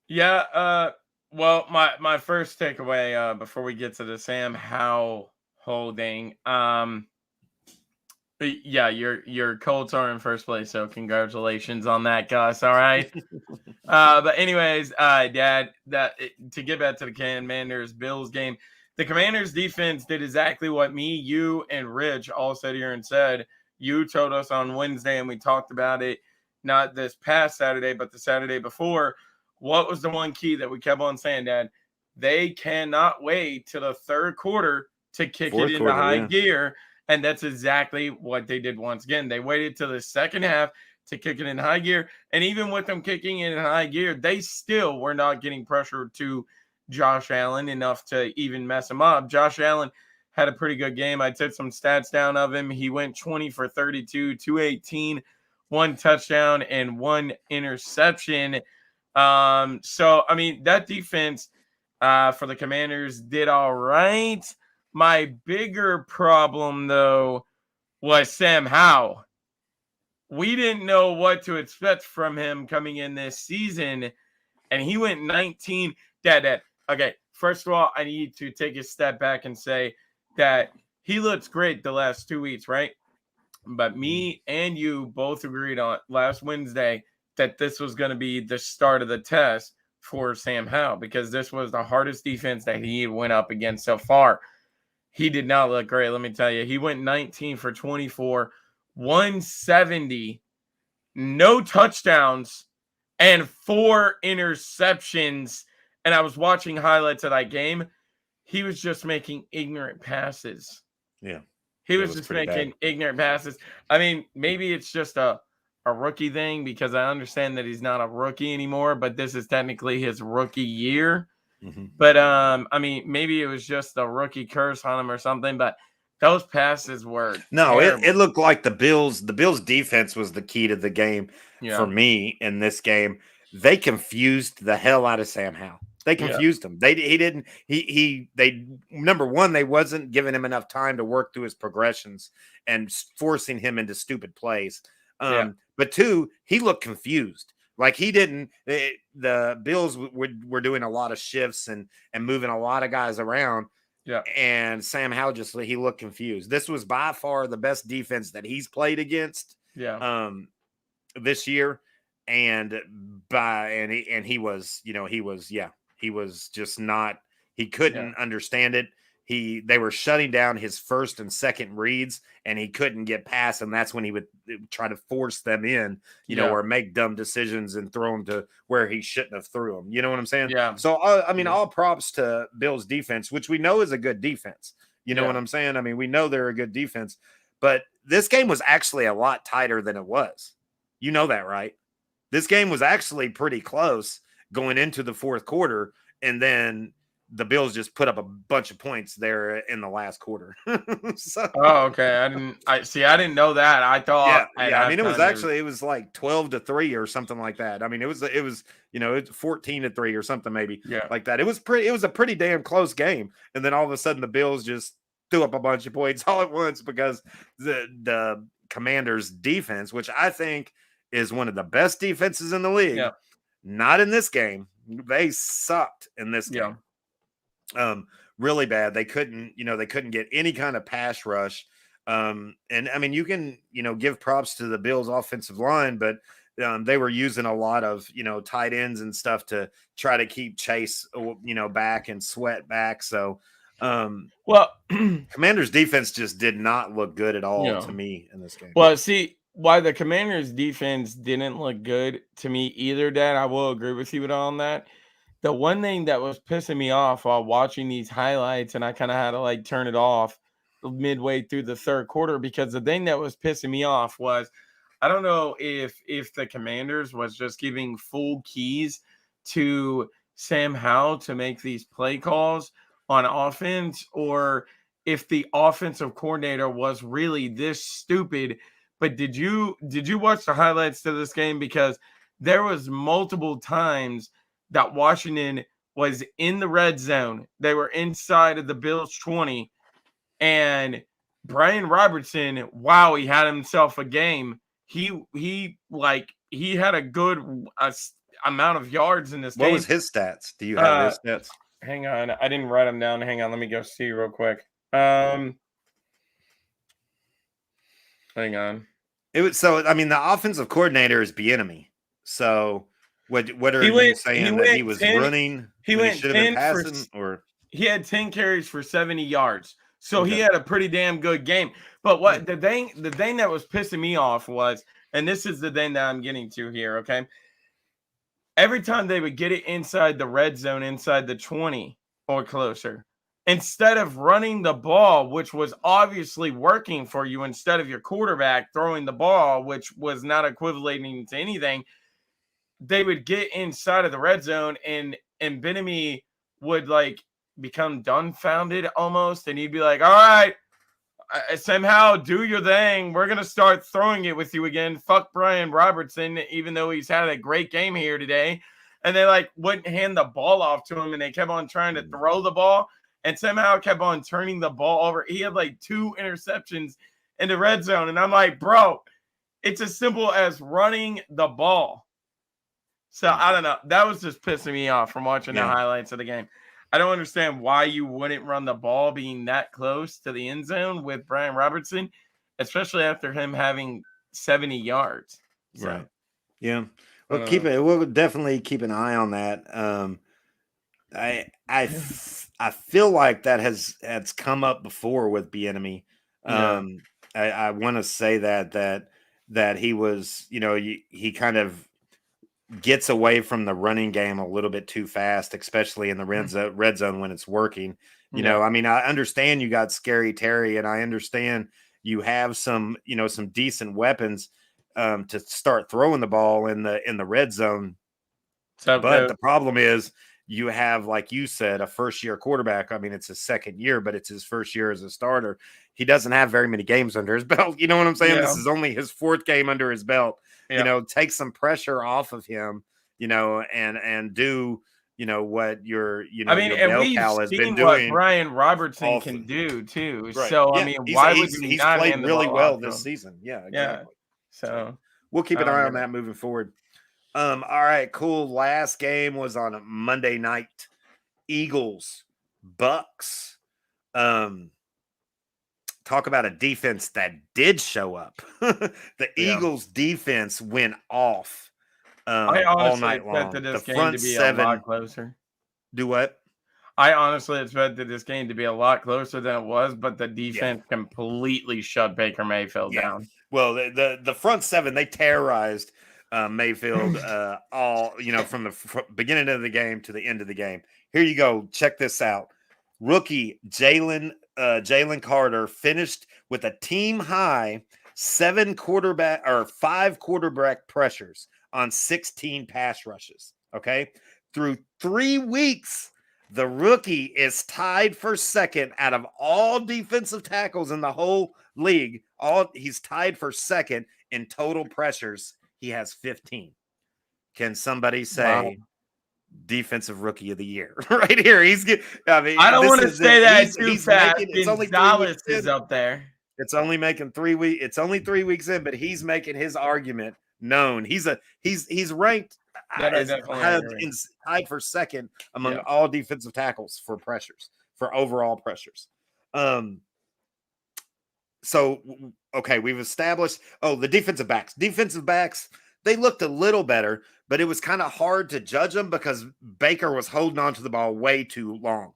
B: Yeah, well, my first takeaway before we get to the Sam Howell holding, yeah, your Colts are in first place, so congratulations on that, Gus. All right. But anyways, Dad, to get back to the Commanders Bills game, the Commanders defense did exactly what me, you, and Rich all said here and said. You told us on Wednesday, and we talked about it not this past Saturday, but the Saturday before. What was the one key that we kept on saying, Dad? They cannot wait till the third quarter to kick it
A: Fourth
B: into
A: quarter,
B: high
A: yeah.
B: gear. And that's exactly what they did once again. They waited till the second half to kick it in high gear. And even with them kicking it in high gear, they still were not getting pressure to Josh Allen enough to even mess him up. Josh Allen had a pretty good game. I took some stats down of him. He went 20 for 32, 218, one touchdown, and one interception. So, I mean, that defense for the Commanders did all right. My bigger problem, though, was Sam Howell. We didn't know what to expect from him coming in this season, and he went 19. Dad. Okay, first of all, I need to take a step back and say that he looks great the last 2 weeks, right? But me and you both agreed on last Wednesday that this was going to be the start of the test for Sam Howell because this was the hardest defense that he went up against so far. He did not look great, let me tell you. He went 19 for 24, 170, no touchdowns, and 4 interceptions. And I was watching highlights of that game. He was just making ignorant passes.
A: Yeah.
B: He
A: It
B: was
A: was
B: just
A: pretty bad.
B: making ignorant passes. I mean, maybe it's just a rookie thing because I understand that he's not a rookie anymore, but this is technically his rookie year.
A: Mm-hmm.
B: But I mean, maybe it was just a rookie curse on him or something. But those passes were
A: No, it
B: terrible.
A: looked like the Bills defense was the key to the game for
B: Yeah,
A: me in this game. They confused the hell out of Sam Howell. They
B: yeah,
A: confused him. He didn't they number one, they wasn't giving him enough time to work through his progressions and forcing him into stupid plays.
B: yeah,
A: But two, he looked confused. Like he didn't. The Bills were doing a lot of shifts and moving a lot of guys around,
B: yeah,
A: and Sam Howell he looked confused. This was by far the best defense that he's played against
B: yeah,
A: um, this year, and he was, he was just not. He
B: yeah,
A: couldn't understand it. They were shutting down his first and second reads, and he couldn't get past, and that's when he would try to force them in,
B: yeah,
A: or make dumb decisions and throw them to where he shouldn't have threw them. You know what I'm saying?
B: yeah,
A: So I mean,
B: yeah,
A: all props to Bill's defense, which we know is a good defense. You know what
B: yeah,
A: I'm saying? I mean, we know they're a good defense, but this game was actually a lot tighter than it was. You know that, right? This game was actually pretty close going into the fourth quarter, and then the Bills just put up a bunch of points there in the last quarter. So
B: Oh, okay. I didn't know that. I thought at
A: yeah. I mean,
B: halftime
A: it was like 12-3 or something like that. I mean, it was it's 14-3 or something maybe
B: yeah,
A: like that. It was a pretty damn close game, and then all of a sudden the Bills just threw up a bunch of points all at once because the Commanders' defense, which I think is one of the best defenses in the
B: yeah,
A: league, not in this game. They sucked in this
B: yeah,
A: game. Really bad. They couldn't get any kind of pass rush. And I mean, you can, give props to the Bills offensive line, but they were using a lot of, tight ends and stuff to try to keep Chase, back and Sweat back. So,
B: well,
A: Commanders defense just did not look good at all
B: yeah.
A: to me in this game.
B: Well, see, why the Commanders' defense didn't look good to me either, Dad, I will agree with you on that. The one thing that was pissing me off while watching these highlights, and I kind of had to like turn it off midway through the third quarter, because the thing that was pissing me off was I don't know if the Commanders was just giving full keys to Sam Howell to make these play calls on offense, or if the offensive coordinator was really this stupid. But did you watch the highlights to this game? Because there was multiple times that Washington was in the red zone. They were inside of the Bills 20, and Brian Robertson, wow, he had himself a game. He had a good amount of yards in this
A: What was
B: game.
A: his stats? Do you have
B: Uh,
A: his stats?
B: hang on, I didn't write them down. Hang on, let me go see real quick. Um, hang on.
A: It was I mean, the offensive coordinator is Bieniemy. So what are
B: He
A: you
B: went. He
A: saying, that he
B: went
A: was
B: 10.
A: running
B: He
A: when he
B: went
A: should have been
B: 10 for.
A: passing? Or
B: He had 10 carries for 70 yards. So he
A: okay.
B: had a pretty damn good game. But
A: Yeah.
B: what the thing that was pissing me off was, and this is the thing that I'm getting to here, okay? Every time they would get it inside the red zone, inside the 20 or closer, instead of running the ball, which was obviously working for you, instead of your quarterback throwing the ball, which was not equivalating to anything, they would get inside of the red zone, and Benemy would like become dumbfounded almost, and he'd be like, "All right, somehow do your thing. We're gonna start throwing it with you again. Fuck Brian Robertson, even though he's had a great game here today." And they like wouldn't hand the ball off to him, and they kept on trying to throw the ball, and somehow kept on turning the ball over. He had like 2 interceptions in the red zone, and I'm like, bro, it's as simple as running the ball. So I don't know. That was just pissing me off from watching the
A: Yeah.
B: highlights of the game. I don't understand why you wouldn't run the ball being that close to the end zone with Brian Robertson, especially after him having 70 yards. So
A: Right. Yeah.
B: I
A: Well,
B: don't know.
A: we'll definitely keep an eye on that. I feel like that has come up before with Bieniemy.
B: Yeah.
A: I want to say that he was, he kind of gets away from the running game a little bit too fast, especially in the red zone when it's working. I mean, I understand you got Scary Terry, and I understand you have some decent weapons to start throwing the ball in the red zone. But the problem is you have, like you said, a first-year quarterback. I mean, it's his second year, but it's his first year as a starter. He doesn't have very many games under his belt. You know what I'm saying?
B: Yeah.
A: This is only his fourth game under his belt.
B: Yeah.
A: Take some pressure off of him, and do, what your,
B: I mean,
A: your
B: and
A: bell
B: we've
A: cow has been
B: seen what
A: doing.
B: Brian Robertson
A: all
B: can
A: th-
B: do too.
A: Right.
B: So
A: Yeah.
B: I mean, why would you
A: he's
B: not
A: played
B: hand the
A: really
B: ball
A: well
B: off to
A: this
B: him?
A: season. Yeah,
B: Yeah.
A: exactly.
B: So
A: We'll keep an
B: I
A: eye
B: don't
A: on
B: get
A: that moving forward. All right, cool. Last game was on a Monday night. Eagles, Bucks. Talk about a defense that did show up. The
B: Yeah.
A: Eagles defense went off
B: I
A: all
B: honestly
A: night long.
B: expected
A: The
B: this game
A: front
B: to be a
A: seven
B: lot closer.
A: do what?
B: I honestly expected this game to be a lot closer than it was, but the
A: Yeah.
B: defense completely shut Baker Mayfield
A: Yeah.
B: down.
A: Well, the front seven, they terrorized Mayfield all, from the beginning of the game to the end of the game. Here you go. Check this out. Rookie Jalen Carter finished with a team high 5 quarterback pressures on 16 pass rushes. Okay. Through 3 weeks, the rookie is tied for second out of all defensive tackles in the whole league. He's tied for second in total pressures. He has 15. Can somebody say defensive rookie of the year right here?
B: I don't want to say that too fast.
A: It's only 3
B: Gonzalez
A: weeks
B: is
A: in.
B: up there.
A: It's only making 3 weeks. It's only 3 weeks in, but he's making his argument known. He's ranked tied for second among all defensive tackles for pressures, for overall pressures. So, okay, we've established, the defensive backs. Defensive backs, they looked a little better, but it was kind of hard to judge them because Baker was holding on to the ball way too long.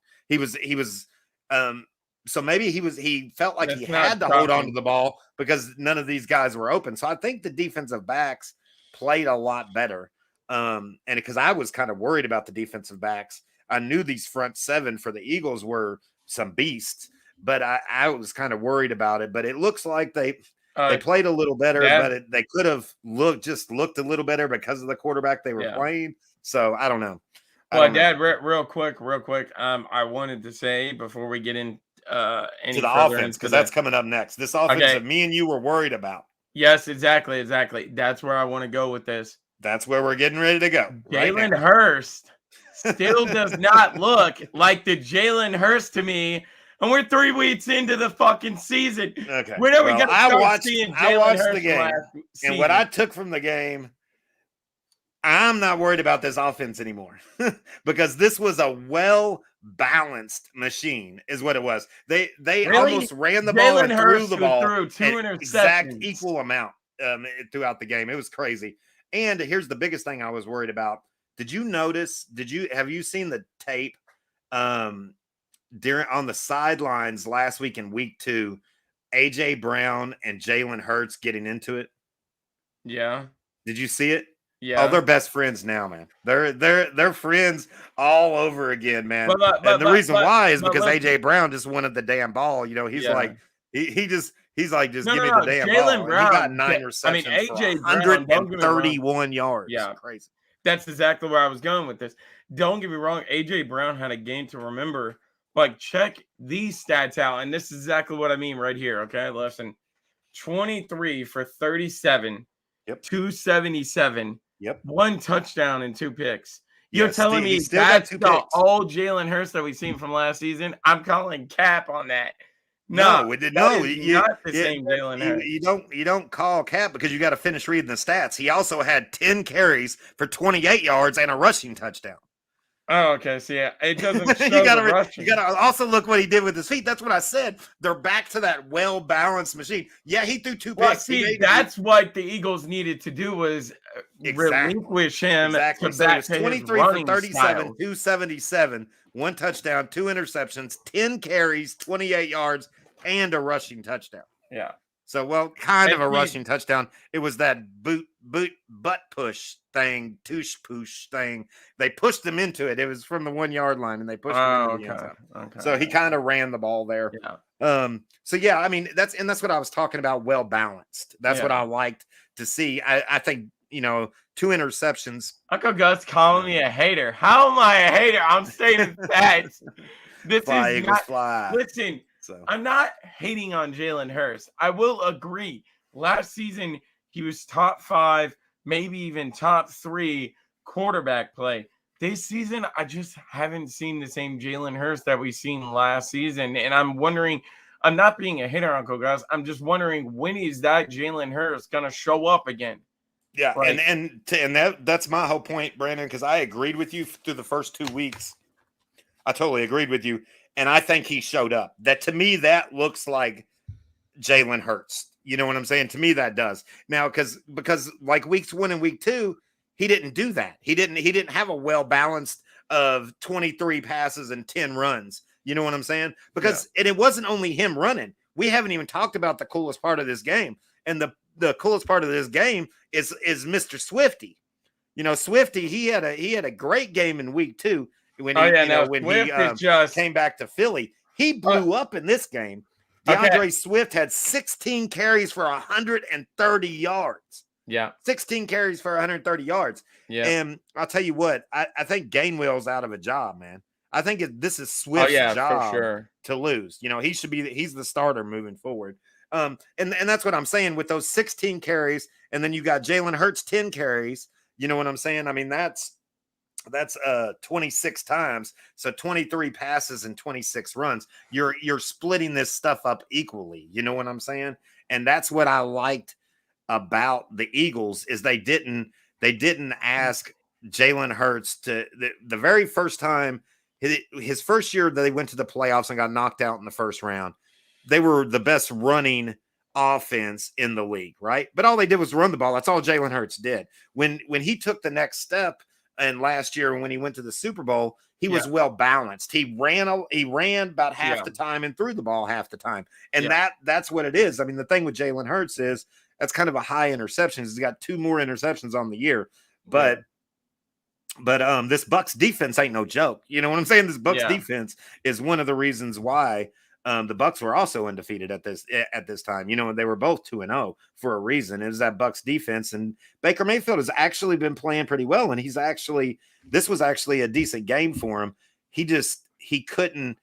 A: So maybe he felt like he had to hold on to the ball because none of these guys were open. So I think the defensive backs played a lot better. And because I was kind of worried about the defensive backs, I knew these front seven for the Eagles were some beasts, but I was kind of worried about it. But it looks like they played a little better, but they could have looked a little better because of the quarterback they were playing. So I don't know.
B: Well, Dad, real quick. I wanted to say before we get in any
A: to the
B: further
A: offense, because that's coming up next. This offense that me and you were worried about.
B: Yes, exactly. That's where I want to go with this.
A: That's where we're getting ready to go.
B: Jalen Hurst still does not look like the Jalen Hurst to me. And we're 3 weeks into the fucking season.
A: Okay.
B: When are we going to start seeing Jalen Hurst
A: the game, and what I took from the game, I'm not worried about this offense anymore because this was a well-balanced machine is what it was. They almost ran the ball and threw the ball
B: through 2 interceptions.
A: Exact equal amount throughout the game. It was crazy. And here's the biggest thing I was worried about. Have you seen the tape on the sidelines last week in week 2, AJ Brown and Jalen Hurts getting into it?
B: Yeah.
A: Did you see it?
B: Yeah.
A: Oh, they're best friends now, man. They're friends all over again, man. And the reason why is because AJ Brown just wanted the damn ball. He's like he's like just give me the damn
B: Jalen
A: ball.
B: Brown,
A: he got 9 receptions.
B: AJ
A: for 131 yards.
B: Yeah,
A: crazy.
B: That's exactly where I was going with this. Don't get me wrong, AJ Brown had a game to remember. But check these stats out, and this is exactly what I mean right here. Okay, listen, 23 for 37, 277.
A: Yep.
B: 1 touchdown and 2 picks. You're telling me that's the old Jalen Hurst that we've seen from last season? I'm calling cap on that.
A: No,
B: not the same Jalen Hurst.
A: You don't call cap because you got to finish reading the stats. He also had 10 carries for 28 yards and a rushing touchdown.
B: Oh, okay. So yeah, it doesn't show
A: you gotta also look what he did with his feet. That's what I said. They're back to that well-balanced machine. Yeah, he threw 2 picks.
B: That's what the Eagles needed to do was relinquish him.
A: Exactly. So it was 23 for 37, 277, 1 touchdown, 2 interceptions, 10 carries, 28 yards, and a rushing touchdown.
B: Yeah.
A: So, well, kind of
B: And
A: a rushing touchdown. It was that butt push thing, touche push thing. They pushed him into it. It was from the 1 yard line, and they pushed him into the end zone. So he kind of ran the ball there.
B: Yeah.
A: So yeah, I mean that's what I was talking about. Well balanced. That's what I liked to see. I think 2 interceptions.
B: Uncle Gus calling me a hater. How am I a hater? I'm stating facts. This
A: Fly,
B: is
A: Eagles,
B: not.
A: fly.
B: Listen,
A: So
B: I'm not hating on Jalen Hurts. I will agree. Last season, he was top 5, maybe even top 3 quarterback play. This season, I just haven't seen the same Jalen Hurts that we've seen last season. And I'm wondering, I'm not being a hater, Uncle Gus. I'm just wondering, when is that Jalen Hurts going to show up again?
A: yeah,
B: Like,
A: and that's my whole point, Brandon, because I agreed with you through the first 2 weeks. I totally agreed with you. And I think he showed up. That to me, that looks like Jalen Hurts. You know what I'm saying? To me, that does. Now, because like weeks 1 and week 2, he didn't do that. He didn't have a well balanced of 23 passes and 10 runs. You know what I'm saying? Because and it wasn't only him running. We haven't even talked about the coolest part of this game. And the coolest part of this game is Mr. Swifty. Swifty, he had a great game in week 2 when he came back to Philly. He blew up in this game. DeAndre Swift had 16 carries for 130 yards.
B: Yeah.
A: 16 carries for 130 yards.
B: Yeah.
A: And I'll tell you what, I think Gainwell's out of a job, man. I think this is Swift's job to lose. He's the starter moving forward. And that's what I'm saying with those 16 carries. And then you got Jalen Hurts 10 carries. You know what I'm saying? I mean, that's 26 times. So 23 passes and 26 runs. You're splitting this stuff up equally. You know what I'm saying? And that's what I liked about the Eagles is they didn't ask Jalen Hurts to the very first time his first year that they went to the playoffs and got knocked out in the first round. They were the best running offense in the league, right? But all they did was run the ball. That's all Jalen Hurts did. When he took the next step, and last year when he went to the Super Bowl, he was well balanced. He ran about half the time and threw the ball half the time. And that's what it is. I mean, the thing with Jalen Hurts is that's kind of a high interceptions. He's got 2 more interceptions on the year. But this Bucs defense ain't no joke. You know what I'm saying? This Bucs defense is one of the reasons why the Bucs were also undefeated at this time. They were both 2-0 for a reason. It was that Bucs defense, and Baker Mayfield has actually been playing pretty well. And this was actually a decent game for him. He couldn't.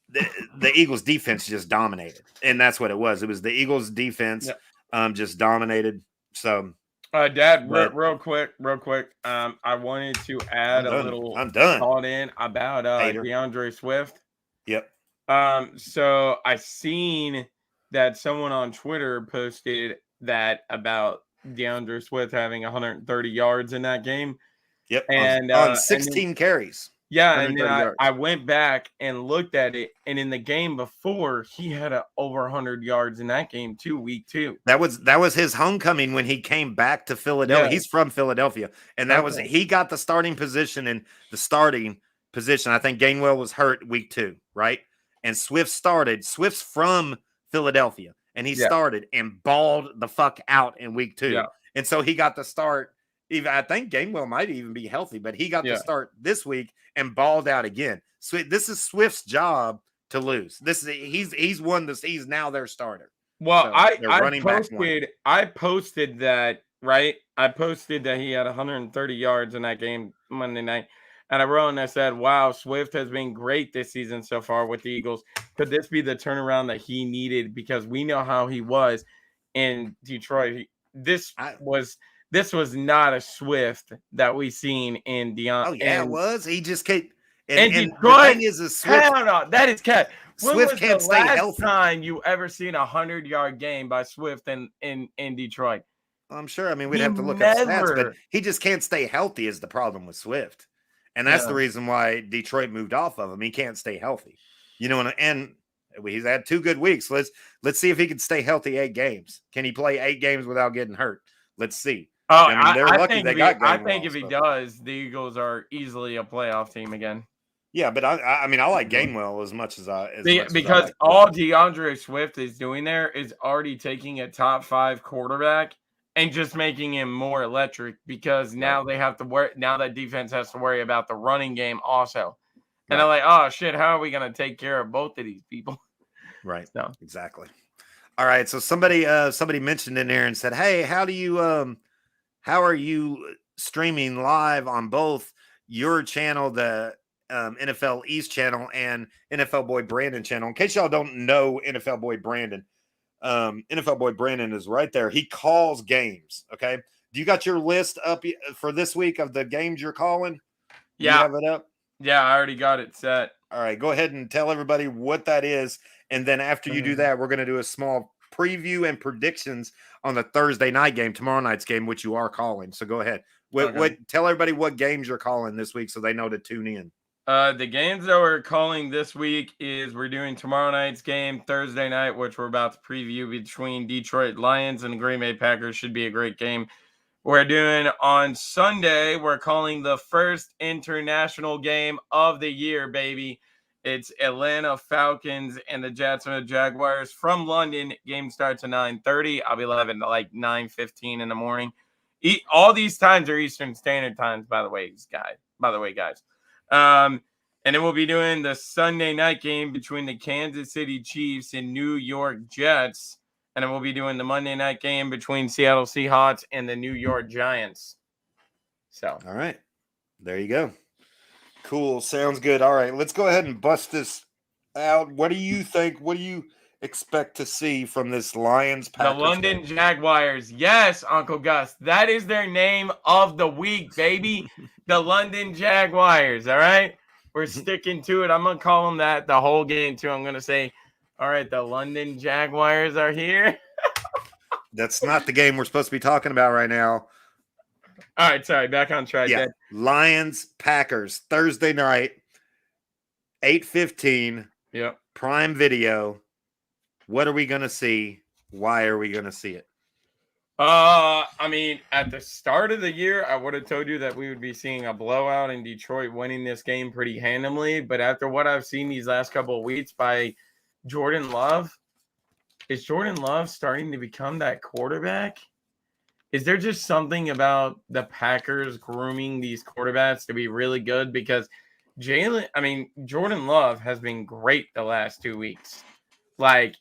A: The Eagles defense just dominated, and that's what it was. It was the Eagles defense just dominated. So,
B: Dad, real quick. I wanted to add a little thought in about DeAndre Swift.
A: Yep.
B: So I seen that someone on Twitter posted that about DeAndre Swift having 130 yards in that game.
A: Yep. And on 16 carries.
B: Yeah, and then I went back and looked at it, and in the game before, he had over 100 yards in that game too, week 2.
A: That was his homecoming when he came back to Philadelphia. Yeah. He's from Philadelphia, and he got the starting position in the starting position. I think Gainwell was hurt week 2, right? And Swift started. Swift's from Philadelphia, and he started and balled the fuck out in week 2. Yeah. And so he got the start. Even I think Gainwell might even be healthy, but he got the start this week and balled out again. So this is Swift's job to lose. He's won this. He's now their starter.
B: Well, so I posted that, right? I posted that he had 130 yards in that game Monday night. And I wrote and I said, wow, Swift has been great this season so far with the Eagles. Could this be the turnaround that he needed? Because we know how he was in Detroit. This was not a Swift that we seen in Deion.
A: Oh, yeah, it was. He just can't.
B: And Detroit, the thing is a Swift. Hell no, that is cat.
A: Swift can't stay healthy.
B: When was the last time you ever seen a 100-yard game by Swift in Detroit?
A: I'm sure. I mean, we'd have to look at stats, but he just can't stay healthy is the problem with Swift. And that's the reason why Detroit moved off of him. He can't stay healthy. And he's had 2 good weeks. Let's see if he can stay healthy 8 games. Can he play 8 games without getting hurt? Let's see.
B: Oh, I mean, they're lucky they got Gainwell. I think if he does, the Eagles are easily a playoff team again.
A: Yeah, but I mean, I like Gainwell as much as I
B: Because
A: like
B: all
A: Wilson.
B: DeAndre Swift is doing there is already taking a top 5 quarterback and just making him more electric because
A: Right,
B: now they have to worry. Now that defense has to worry about the running game also. And they're
A: right,
B: like, oh shit, how are we gonna take care of both of these people?
A: right.
B: So
A: Exactly. All right. So somebody mentioned in there and said, "Hey, how are you streaming live on both your channel, the NFL East channel, and NFL Boy Brandon channel?" In case y'all don't know NFL Boy Brandon, NFL Boy Brandon is right there. He calls games. Okay. Do you got your list up for this week of the games you're calling? Do you
B: yeah,
A: have it up?
B: yeah, I already got it set.
A: All right, go ahead and tell everybody what that is. And then after you do that, we're going to do a small preview and predictions on the Thursday night game, tomorrow night's game, which you are calling. So go ahead.
B: Okay.
A: Tell everybody what games you're calling this week so they know to tune in.
B: The games that we're calling this week is we're doing tomorrow night's game, Thursday night, which we're about to preview between Detroit Lions and the Green Bay Packers. Should be a great game. We're doing on Sunday, we're calling the first international game of the year, baby. It's Atlanta Falcons and the Jacksonville Jaguars from London. Game starts at 9:30. I'll be live at like 9:15 in the morning. All these times are Eastern Standard Times, by the way, guys. And then we'll be doing the Sunday night game between the Kansas City Chiefs and New York Jets. And then we'll be doing the Monday night game between Seattle Seahawks and the New York Giants. So,
A: All right. There you go. Cool. Sounds good. All right. Let's go ahead and bust this out. What do you think? What do you expect to see from this Lions
B: the
A: Packers
B: London
A: game?
B: Jaguars. Yes, Uncle Gus. That is their name of the week, baby. The London Jaguars. All right. We're sticking to it. I'm going to call them that the whole game, too. I'm going to say, all right, the London Jaguars are here.
A: That's not the game we're supposed to be talking about right now.
B: All right. Sorry. Back on track.
A: Yeah.
B: Dad.
A: Lions Packers Thursday night, 8:15.
B: Yep.
A: Prime Video. What are we going to see? Why are we going to see it?
B: I mean, at the start of the year, I would have told you that we would be seeing a blowout in Detroit winning this game pretty handily. But after what I've seen these last couple of weeks by Jordan Love, is Jordan Love starting to become that quarterback? Is there just something about the Packers grooming these quarterbacks to be really good? Because Jordan Love has been great the last 2 weeks. Like,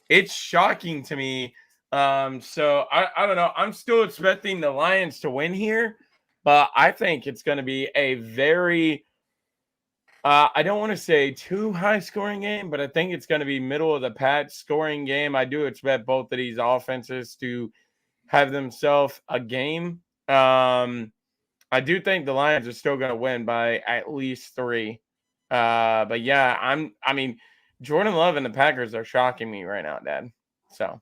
B: it's shocking to me. So I don't know. I'm still expecting the Lions to win here, but I think it's going to be a very I don't want to say too high scoring game, but I think it's going to be middle of the pack scoring game. I do expect both of these offenses to have themselves a game. I do think the Lions are still going to win by at least 3. But yeah, I mean, Jordan Love and the Packers are shocking me right now, Dad. So,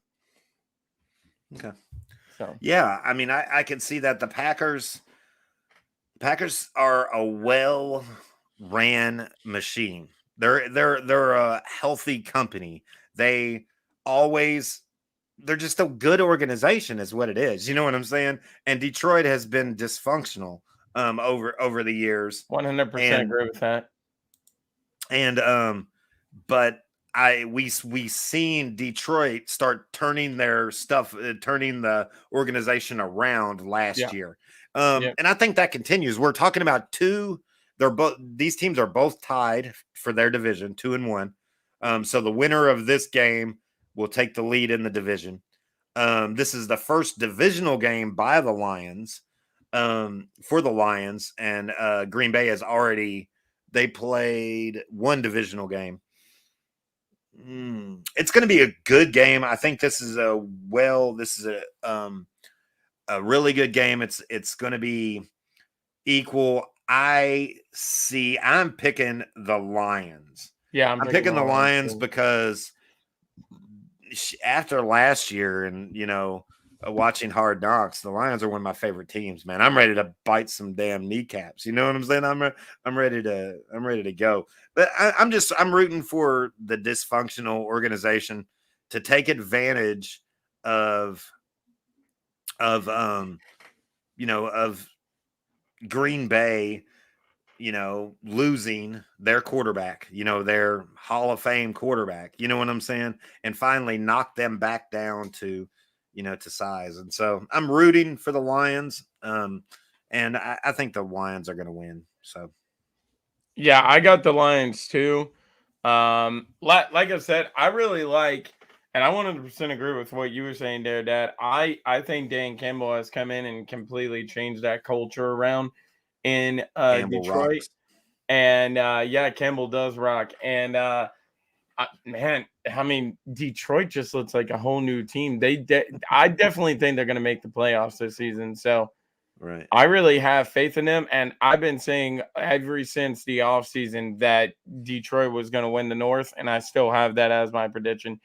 A: Okay.
B: so
A: Yeah, I mean, I can see that the Packers are a well ran machine. They're a healthy company. They always they're just a good organization is what it is. You know what I'm saying? And Detroit has been dysfunctional over the years.
B: 100%
A: And
B: agree with that.
A: but we seen Detroit start turning their stuff, turning the organization around last
B: Yeah.
A: year,
B: Yeah.
A: and I think that continues. We're talking about two. These teams are both tied for their division, 2-1. So the winner of this game will take the lead in the division. This is the first divisional game by the Lions, for the Lions, and Green Bay has already they played one divisional game. It's going to be a good game. I think this is a really good game. It's going to be equal. I'm picking the Lions.
B: Yeah,
A: I'm picking the Lions
B: too.
A: because after last year and watching Hard Knocks, the Lions are one of my favorite teams, man. I'm ready to bite some damn kneecaps. You know what I'm saying? I'm ready to go. But I'm rooting for the dysfunctional organization to take advantage of of Green Bay losing their quarterback, their Hall of Fame quarterback, you know what I'm saying? And finally knock them back down to, to size. And so I'm rooting for the Lions. And I think the Lions are going to win. So,
B: Yeah, I got the Lions too. Like I said, I really like, and I 100% agree with what you were saying there, Dad. I think Dan Campbell has come in and completely changed that culture around in
A: Campbell
B: Detroit.
A: rocks.
B: And yeah, Campbell does rock. And man, I mean, Detroit just looks like a whole new team. I definitely think they're going to make the playoffs this season. So
A: Right.
B: I really have faith in them. And I've been saying ever since the offseason that Detroit was going to win the North. And I still have that as my prediction.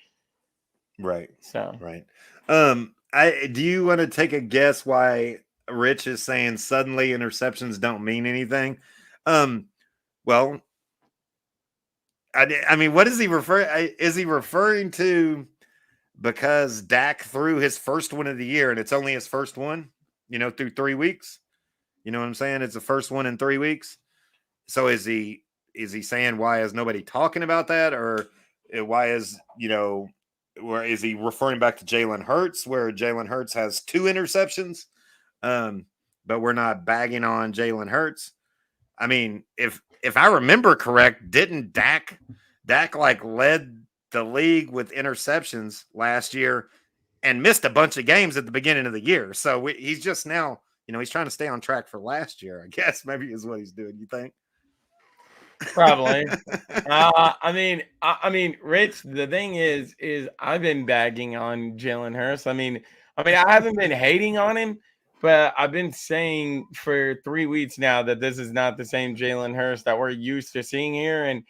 A: Right.
B: So,
A: Right. Do you want to take a guess why Rich is saying suddenly interceptions don't mean anything? Well, I mean, what is he referring? Is he referring to because Dak threw his first one of the year and it's only his first one, through 3 weeks? You know what I'm saying? It's the first one in 3 weeks. So is he saying why is nobody talking about that, or why is where is he referring back to Jalen Hurts, where Jalen Hurts has 2 interceptions, but we're not bagging on Jalen Hurts? I mean, if I remember correct, didn't Dak like led the league with interceptions last year and missed a bunch of games at the beginning of the year? So he's just now, he's trying to stay on track for last year, I guess, maybe is what he's doing. You think?
B: probably. I mean, Rich. The thing is I've been bagging on Jalen Hurts. I mean, I haven't been hating on him, but I've been saying for 3 weeks now that this is not the same Jalen Hurts that we're used to seeing here. And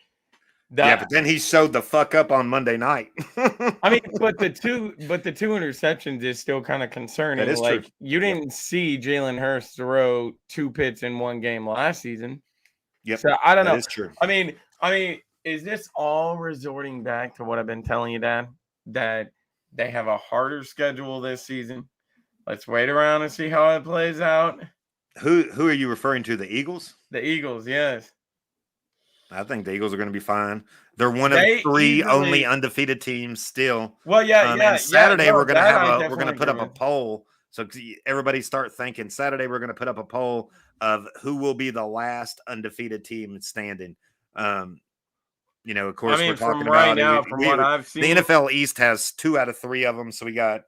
A: Yeah, but then he showed the fuck up on Monday night.
B: I mean, but the two interceptions is still kind of concerning.
A: That is
B: like
A: true.
B: you didn't see Jalen Hurts throw 2 picks in one game last season.
A: Yep.
B: So I don't know.
A: That is true.
B: I mean, is this all resorting back to what I've been telling you, Dad? That they have a harder schedule this season. Let's wait around and see how it plays out.
A: Who are you referring to? The Eagles?
B: The Eagles, yes.
A: I think the Eagles are going to be fine. They're one of
B: They
A: 3
B: easily-
A: only undefeated teams still.
B: Well, yeah,
A: And Saturday
B: no,
A: we're going to
B: that I
A: we're
B: definitely
A: going to put up
B: agree
A: a
B: with.
A: poll. So everybody start thinking Saturday we're going to put up a poll of who will be the last undefeated team standing. Of course,
B: I mean,
A: we're talking
B: from right
A: about
B: now, from what I've
A: the
B: seen,
A: NFL East has 2 out of 3 of them. So we got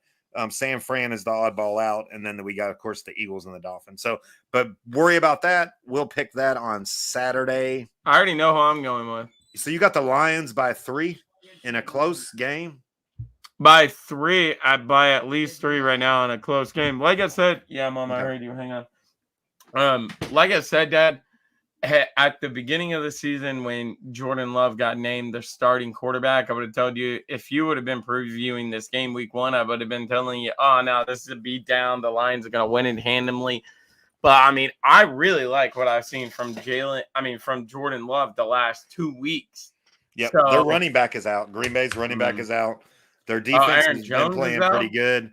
A: San Fran is the oddball out, and then we got, of course, the Eagles and the Dolphins. So, but worry about that. We'll pick that on Saturday.
B: I already know who I'm going with.
A: So you got the Lions by 3 in a close game.
B: By 3, by at least 3 right now in a close game. Like I said, yeah, Mom, I
A: Okay.
B: heard you. Hang on. Like I said, Dad, at the beginning of the season when Jordan Love got named the starting quarterback, I would have told you, if you would have been previewing this game week 1, I would have been telling you, oh, no, this is a beat down. The Lions are going to win it handily. But, I mean, I really like what I've seen from Jordan Love the last 2 weeks.
A: Yep,
B: So,
A: their running back is out. Green Bay's running back is out. Their defense has been playing pretty good.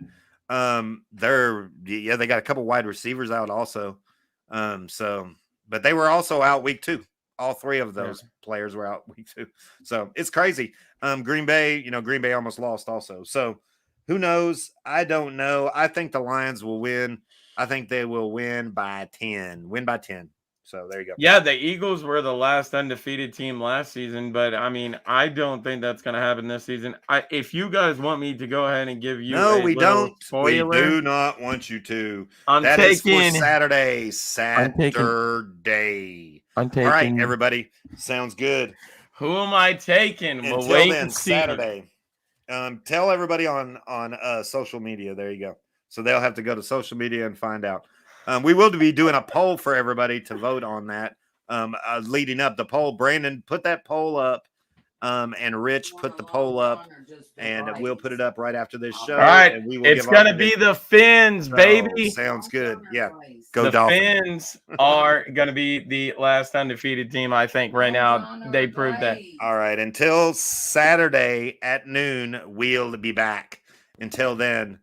A: They got a couple wide receivers out also. But they were also out week 2. All 3 of those players were out week 2. So it's crazy. Green Bay almost lost also. So who knows? I don't know. I think the Lions will win. I think they will win by 10. Win by 10. So there you go.
B: Yeah, the Eagles were the last undefeated team last season, but I mean, I don't think that's going to happen this season. If you guys want me to go ahead and give you
A: we don't.
B: spoiler,
A: we do not want you to.
B: I'm
A: that
B: taking,
A: is for Saturday.
B: I'm taking.
A: All right, everybody. Sounds good.
B: Who am I taking?
A: Until
B: wait
A: then,
B: and see.
A: Saturday. Tell everybody on social media. There you go. So they'll have to go to social media and find out. We will be doing a poll for everybody to vote on that. Leading up the poll, Brandon, put that poll up, and Rich put the poll up, and we'll put it up right after this show.
B: All right,
A: and we will
B: it's going to be the Fins, baby.
A: Sounds good. Yeah, go
B: the
A: Dolphins.
B: Fins are going to be the last undefeated team, I think, right now. They proved that.
A: All right, until Saturday at noon, we'll be back. Until then,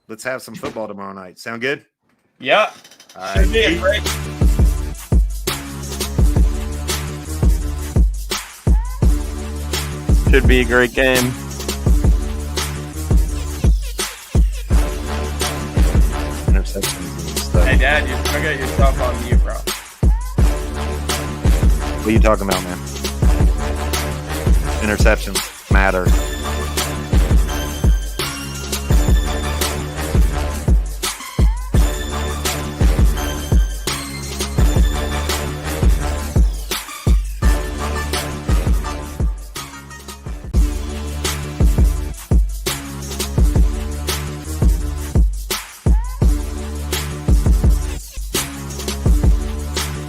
A: let's have some football tomorrow night. Sound good?
B: Yep.
A: All right.
B: Should be a great game.
A: Interceptions.
B: Hey, Dad, you forget yourself on mute, bro.
A: What are you talking about, man? Interceptions matter.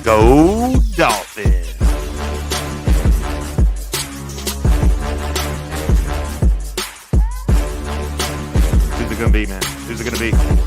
A: Go Dolphins! Who's it gonna be, man? Who's it gonna be?